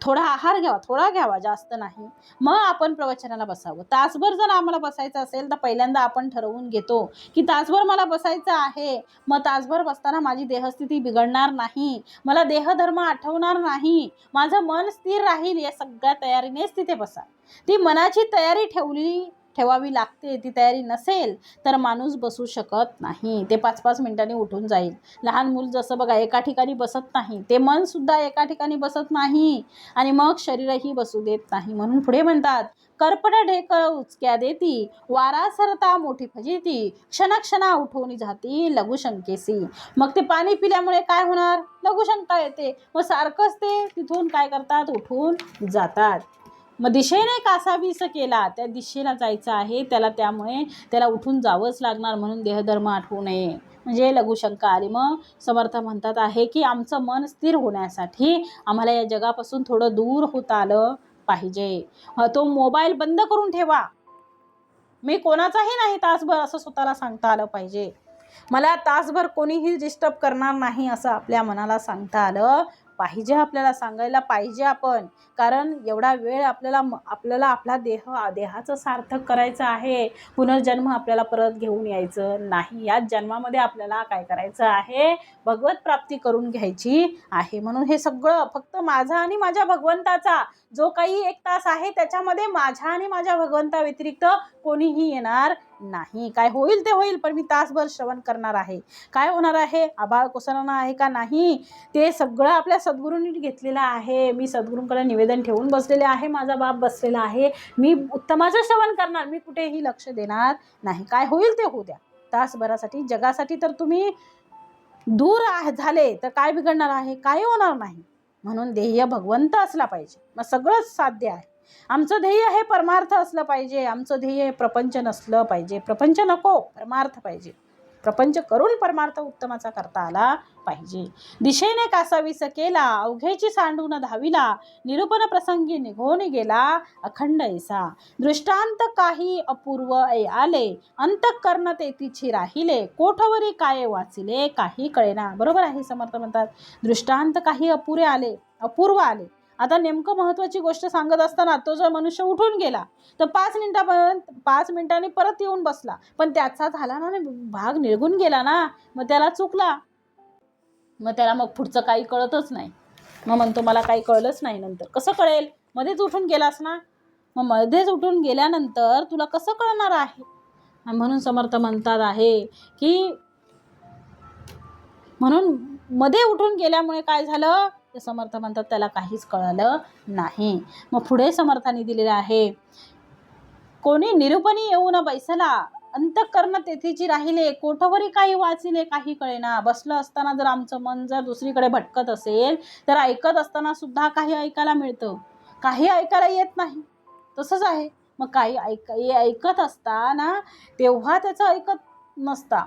थोडा आहार घ्यावा, थोडा घ्यावा, जास्त नाही. मग आपण प्रवचनाला बसावं. तासभर जर आम्हाला बसायचं असेल तर पहिल्यांदा आपण ठरवून घेतो की तासभर मला बसायचं आहे. मग तासभर बसताना माझी देहस्थिती बिघडणार नाही, मला देहधर्म आठवणार नाही, माझं मन स्थिर राहील, या सगळ्या तयारीनेच तिथे बसा. ती मनाची तयारी ठेवावी लागते. ती तयारी नसेल तर माणूस बसू शकत नाही. ते 5-5 मिनिटांनी उठून जाईल. लहान मूल जसं बघा एका ठिकाणी बसत नाही, ते मन सुद्धा एका ठिकाणी बसत नाही आणि मग शरीरही बसू देत नाही. म्हणून पुढे म्हणतात, करपट ढेकळ उचक्या देती, वारा सरता मोठी फजिती, क्षणक्षणा उठवून जाती लघुशंकेसी. मग ते पाणी पिल्यामुळे काय होणार? लघुशंका येते. मग सारखंच ते तिथून काय करतात? उठून जातात. मग दिशेने कासावीस केला, त्या दिशेला जायचं आहे त्याला, त्यामुळे त्याला उठून जावंच लागणार. म्हणून देहधर्म आठवू नये, म्हणजे लघुशंका आली. मग समर्थ म्हणतात आहे की आमचं मन स्थिर होण्यासाठी आम्हाला या जगापासून थोडं दूर होता आलं पाहिजे. तो मोबाईल बंद करून ठेवा, मी कोणाचाही नाही तासभर, असं स्वतःला सांगता आलं पाहिजे. मला तासभर कोणीही डिस्टर्ब करणार नाही, असं आपल्या मनाला सांगता आलं पाहिजे. आपल्याला सांगायला पाहिजे आपण, कारण एवढा वेळ आपल्याला आपला देहाचं सार्थक करायचं आहे. पुनर्जन्म आपल्याला परत घेऊन यायचं नाही. याच जन्मामध्ये आपल्याला काय करायचं आहे? भगवत प्राप्ती करून घ्यायची आहे. म्हणून हे सगळं फक्त माझा आणि माझ्या भगवंताचा जो काही 1 तास आहे त्याच्यामध्ये माझ्या आणि माझ्या भगवंता व्यतिरिक्त कोणीही येणार नाही. काय होईल ते होईल, पण मी तासभर श्रवण करणार आहे. काय होणार आहे, आभाळ कोसळणार आहे का नाही, ते सगळं आपल्या सद्गुरूंनी घेतलेलं आहे. मी सद्गुरूंकडे निवेदन ठेवून बसलेले आहे, माझा बाप बसलेला आहे, मी उत्तमाचं श्रवण करणार, मी कुठेही लक्ष देणार नाही. काय होईल ते होऊ द्या. तासभरासाठी जगासाठी तर तुम्ही दूर झाले तर काय बिघडणार आहे, काय होणार नाही. म्हणून ध्येय भगवंत असला पाहिजे, मग सगळंच साध्य आहे. आमचं ध्येय हे परमार्थ असलं पाहिजे, आमचं ध्येय हे प्रपंच नसलं पाहिजे. प्रपंच नको, परमार्थ पाहिजे. प्रपंच करून परमार्थ उत्तमाचा करता आला पाहिजे. दिशेने कासावीस केला, अवघेची सांडून धाविला, निरूपण प्रसंगी निघून गेला अखंड ऐसा. दृष्टांत काही अपूर्व ऐ आले, अंतःकरण तेथीची राहिले, कोठवरी काय वाचिले काही कळेना. बरोबर आहे, समर्थ म्हणतात दृष्टांत काही अपूर्व आले. आता नेमकं महत्वाची गोष्ट सांगत असताना तो जर मनुष्य उठून गेला तर 5 मिनिटांनी परत येऊन बसला, पण त्याचा झाला ना भाग निघून गेला ना, मग त्याला चुकला. मग त्याला मग पुढचं काही कळतच नाही. मग म्हणतो मला काही कळलंच नाही. नंतर कसं कळेल, मध्येच उठून गेलास ना, मग मध्येच उठून गेल्यानंतर तुला कसं कळणार आहे. म्हणून समर्थ म्हणतात आहे की म्हणून मध्ये उठून गेल्यामुळे काय झालं, ते समर्थ म्हणतात त्याला काहीच कळलं नाही. मग पुढे समर्थांनी दिलेलं आहे, कोणी निरूपणी येऊन बैसला, अंतःकरण तेथीची राहिले, कोठवरी काही वाचिले काही कळेना. बसलं असताना जर आमचं मन जर दुसरीकडे भटकत असेल तर ऐकत असताना सुद्धा काही ऐकायला मिळतं, काही ऐकायला येत नाही. तसंच आहे. मग काही ऐकत असताना तेव्हा त्याचं ऐकत नसता,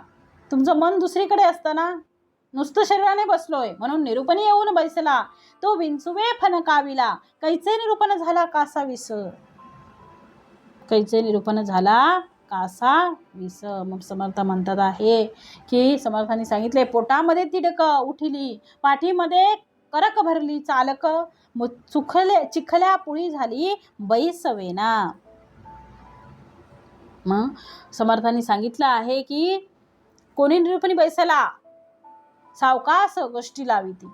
तुमचं मन दुसरीकडे असताना नुसतं शरीराने बसलोय. म्हणून निरूपणी येऊन बैसला, तो विंचुवे फनकाविला, कैचे निरूपण झाला कासा विस. कैचे निरूपण झाला कासा विस. मग समर्थ म्हणतात आहे की समर्थांनी सांगितले, पोटामध्ये तिडक उठिली, पाठीमध्ये करक भरली, चालक चिखल्या पुळी झाली बैसवेना. मग समर्थांनी सांगितलं आहे की कोणी निरूपणी बैसला, सावकाश गोष्टी लावी ती.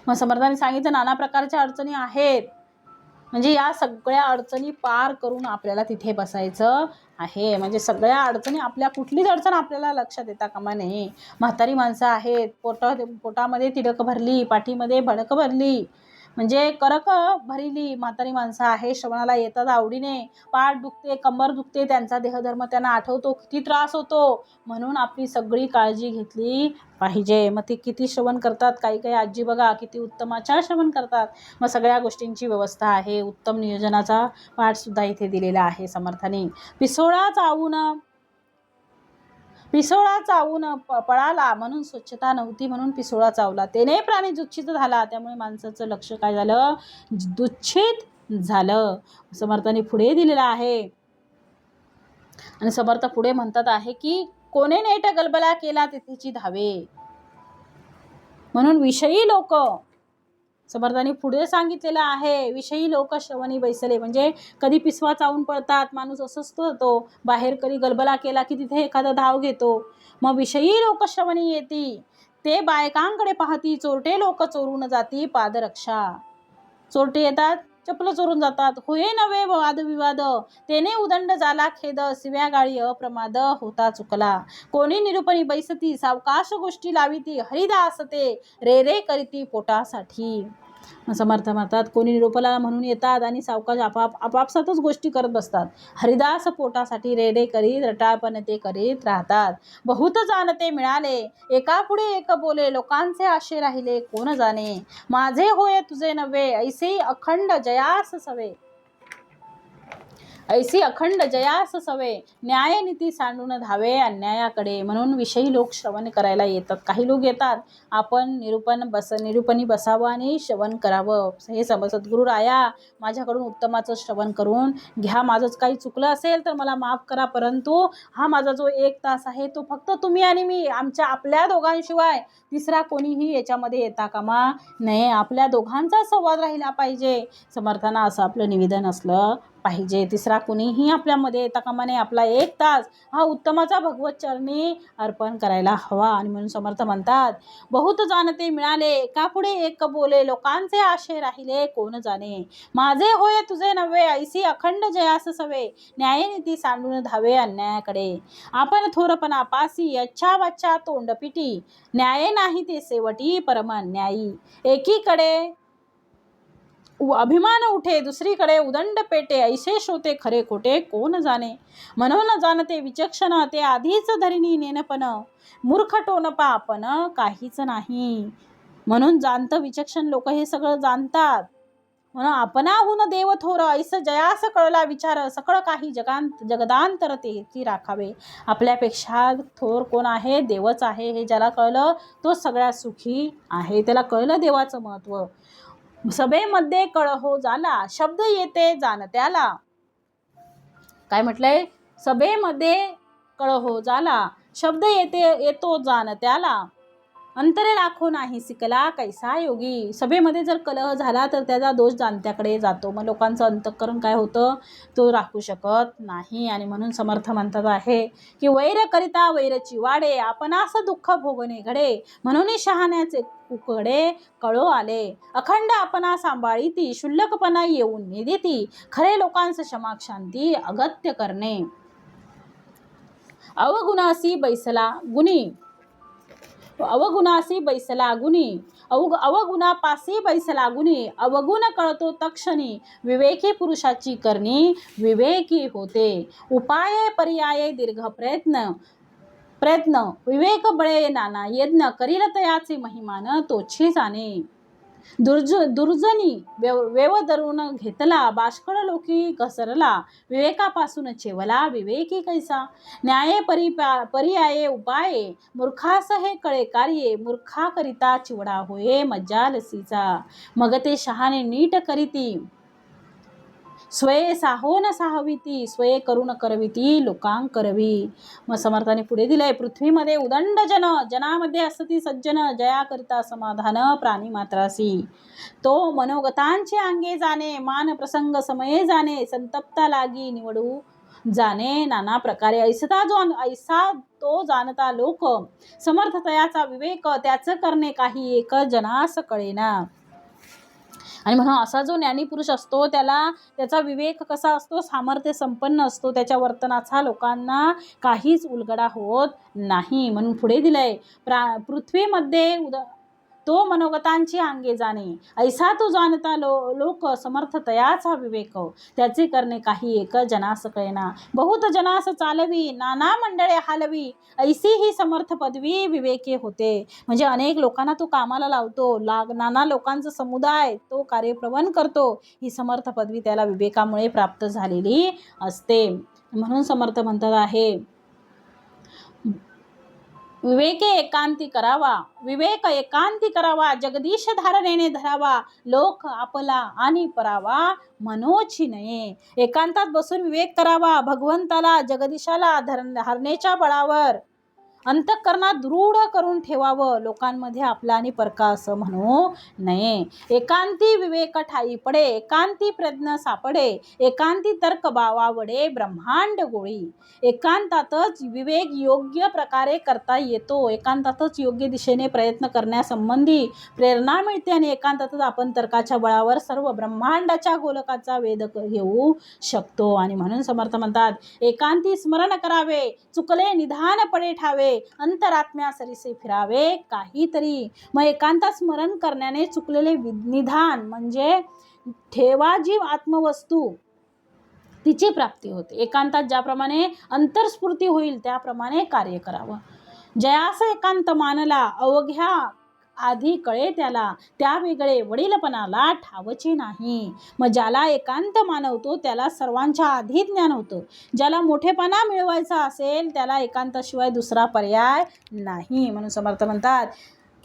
मग समर्थांनी सांगितलं नाना प्रकारच्या अडचणी आहेत, म्हणजे या सगळ्या अडचणी पार करून आपल्याला तिथे बसायचं आहे. म्हणजे सगळ्या अडचणी, आपल्या कुठलीच अडचण आपल्याला लक्षात येता कामा नये. म्हातारी माणसं आहेत, पोटामध्ये तिडक भरली, पाठीमध्ये भडक भरली, म्हणजे करक भरली म्हातारी माणसं आहे, श्रवणाला येतात आवडीने, पाठ दुखते, कंबर दुखते, त्यांचा देहधर्म त्यांना आठवतो, किती त्रास होतो. म्हणून आपली सगळी काळजी घेतली पाहिजे. मग ते किती श्रवण करतात, काही आजी बघा किती उत्तमाच्या श्रवण करतात. मग सगळ्या गोष्टींची व्यवस्था आहे. उत्तम नियोजनाचा पाठ सुद्धा इथे दिलेला आहे समर्थांनी. पिसोळा चावून पळाला, म्हणून स्वच्छता नव्हती म्हणून पिसोळा चावला, त्याने प्राणी दुःखित झाला. त्यामुळे माणसाचं लक्ष काय झालं, दुःखित झालं. समर्थांनी पुढे दिलेलं आहे. आणि समर्थ पुढे म्हणतात आहे की कोणे नेट गलबला केला तिथेची धावे. म्हणून विषयी लोक, समर्थांनी पुढे सांगितलेलं आहे, विषयी लोक श्रवणी बैसले, म्हणजे कधी पिसवा चावून पळतात माणूस, असंच तो बाहेर कधी गलबला केला की तिथे एखादा धाव घेतो. मग विषयी लोक श्रवणी येती, ते बायकांकडे पाहती, चोरटे लोक चोरून जाती पादरक्षा. चोरटे येतात, चपल चोरून जातात, होय नव्हे वादविवाद, तेने उदंड झाला खेद, शिव्या गाळी अप्रमाद होता चुकला. कोणी निरूपणी बैसती, सावकाश गोष्टी लाविती, हरिदास ते रे रे करीती पोटासाठी. समर्थ म्हणतात कोणी निरूपला म्हणून येतात आणि सावकाश आपापसातच गोष्टी करत बसतात. हरिदास पोटासाठी रे रे करीत रटाळपणे ते करीत राहतात. बहुत जाणते मिळाले, एका पुढे एक बोले, लोकांचे आशे राहिले कोण जाणे. माझे होय तुझे नव्हे, ऐसे अखंड जयास सवे. ऐसी अखंड जयास सवे, न्याय नीती सांडून धावे अन्यायाकडे. म्हणून विषयी लोक श्रवण करायला येतात. काही लोक येतात, आपण निरूपणी बसावं आणि श्रवण करावं. हे सद्गुरू राया, माझ्याकडून उत्तमाचं श्रवण करून घ्या, माझंच काही चुकलं असेल तर मला माफ करा, परंतु हा माझा जो 1 तास आहे तो फक्त तुम्ही आणि मी, आपल्या दोघांशिवाय तिसरा कोणीही याच्यामध्ये येता कामा नये. आपल्या दोघांचा संवाद राहिला पाहिजे. समर्थांना असं आपलं निवेदन असलं पाहिजे. तिसरा कुणीही आपल्यामध्ये येता कामा नये. आपला 1 तास हा उत्तमाचा भगवत चरणी अर्पण करायला हवा. आणि म्हणून समर्थ म्हणतात, बहुत जाणते मिळाले एकापुढे एक बोले, लोकांचे आशे राहिले कोण जाणे. माझे होय तुझे नव्हे, ऐसी अखंड जयास सवे, न्यायनीती सांडून धावे अन्यायाकडे. आपण थोरपणा पासी अच्छा वाचा तोंडपिटी, न्याय नाही ते सेवटी परम अन्यायी. एकीकडे अभिमान उठे दुसरीकडे उदंड पेटे, ऐसे शोते खरे खोटे कोण जाणे. म्हणून जाणते विचक्षण ते आधीच धरिणी नेनपण, मूर्ख टोनपा आपण काहीच नाही. म्हणून जाणतं विचक्षण लोक हे सगळं जाणतात. म्हणून आपणाहून देव थोर, ऐस जयास कळला विचार, सकळ काही जगदांतर तेची राखावे. आपल्यापेक्षा थोर कोण आहे? देवच आहे. हे ज्याला कळलं तो सगळ्यात सुखी आहे. त्याला कळलं देवाचं महत्व. सभेमध्ये कळहो झाला, शब्द येते जाणत्याला. काय म्हटलंय? सभेमध्ये कळहो झाला, शब्द येतो जाणत्याला. अंतरे राखो नाही सिकला कैसा योगी. सभेमध्ये जर कलह झाला तर त्याचा दोष जाणत्याकडे जातो. मग लोकांचं अंतःकरण काय होतं? तो राखू शकत नाही. आणि म्हणून समर्थ म्हणतात आहे की वैर करिता वैरची वाडे, आपणास दुःख भोगणे घडे, म्हणून शहाण्याचे कुकडे कळो आले. अखंड आपणा सांभाळीती, क्षुल्लकपणा येऊन निदिती, खरे लोकांस क्षमा शांती अगत्य करणे. अवगुणासी बैसला गुणी, अवगुणासी बैसला गुणी, अवगुणापासी बैसला गुणी, अवगुण कळतो तक्षणी, विवेकी पुरुषाची करणी विवेकी होते. उपाय पर्याय दीर्घ प्रयत्न विवेक बळे नाना यज्ञ, करील तयाचे महिमान तोची जाणे. दुर्जनी वेव धरून घेतला, बाष्कळ लोकी घसरला, विवेकापासून चेवला विवेकी कैसा. न्याय पर्याये उपाये, मूर्खास हे कळे कार्ये, मूर्खाकरिता चिवडा होये मज्जा लसीचा. मग ते शहाणे नीट करीती, स्वये साहोन साहविती, स्वये करून करविती लोकांक करवी. मग समर्थाने पुढे दिलंय, पृथ्वीमध्ये उदंड जनामध्ये असती सज्जन, जया करिता समाधान प्राणी मात्रासी. तो मनोगतांचे अंगे जाणे, मान प्रसंग समये जाणे, संतप्ता लागी निवडू जाणे नाना प्रकारे. ऐसा तो जाणता लोक, समर्थ तयाचा विवेक, त्याच करणे काही एक जनास कळेना. आणि म्हणून असा जो ज्ञानी पुरुष असतो त्याचा विवेक कसा असतो? सामर्थ्य संपन्न असतो. त्याच्या वर्तनाचा लोकांना काहीच उलगडा होत नाही. म्हणून पुढे दिलंय, पृथ्वीमध्ये तो मनोगतांची अंगे जाणे, ऐसा तो जाणता लोक, समर्थ तयाचा विवेक, त्याचे करणे काही एक जनास कळेना. बहुत जनास चालवी, नाना मंडळे हालवी, ऐसी ही समर्थ पदवी विवेकी होते. म्हणजे अनेक लोकांना तो कामाला लावतो, नाना लोकांचा समुदाय तो कार्यप्रवण करतो. ही समर्थ पदवी त्याला विवेकामुळे प्राप्त झालेली असते. म्हणून समर्थ म्हणतात आहे, विवेक एकांती करावा, जगदीश धारणेने धरावा, लोक आपला आणि परावा मनोची नये. एकांतात बसून विवेक करावा, भगवंताला जगदीशाला धरणेच्या बळावर अंतःकरणात दृढ करून ठेवावं, लोकांमध्ये आपला आणि परका असं म्हणू नये. एकांती विवेक ठाई पडे, एकांती प्रज्ञ सापडे, एकांती तर्क वावडे ब्रह्मांड गोळी. एकांतातच विवेक योग्य प्रकारे करता येतो, एकांतातच योग्य दिशेने प्रयत्न करण्यासंबंधी प्रेरणा मिळते, आणि एकांतातच आपण तर्काच्या बळावर सर्व ब्रह्मांडाच्या गोलकाचा वेध घेऊ शकतो. आणि म्हणून समर्थ म्हणतात, एकांती स्मरण करावे, चुकले निधान पडे ठावे, अंतरात्म्या सरीसे फिरावे काहीतरी. मग एकांतात स्मरण करण्याने चुकलेले निधान म्हणजे ठेवा जी आत्मवस्तू, तिची प्राप्ती होते. एकांतात ज्याप्रमाणे अंतरस्फूर्ती होईल त्याप्रमाणे कार्य करावं. जयास एकांत मानला, अवघ्या आधी कळे त्याला, त्या वेगळे वडीलपणाला ठावचे नाही. मग ज्याला एकांत मानवतो त्याला सर्वांच्या आधी ज्ञान होतं. ज्याला मोठेपणा मिळवायचा असेल त्याला एकांताशिवाय दुसरा पर्याय नाही. म्हणून समर्थ म्हणतात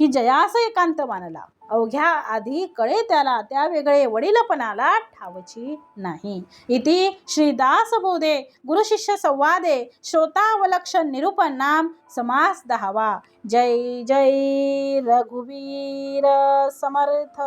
की जयास एकांत मानला, अवघ्या आधी कळे त्याला, त्या वेगळे वडीलपणाला ठावची नाही. इति श्रीदास बोधे गुरुशिष्य संवादे श्रोतावलक्षण निरूपण नाम समास 10वा. जय जय रघुवीर समर्थ.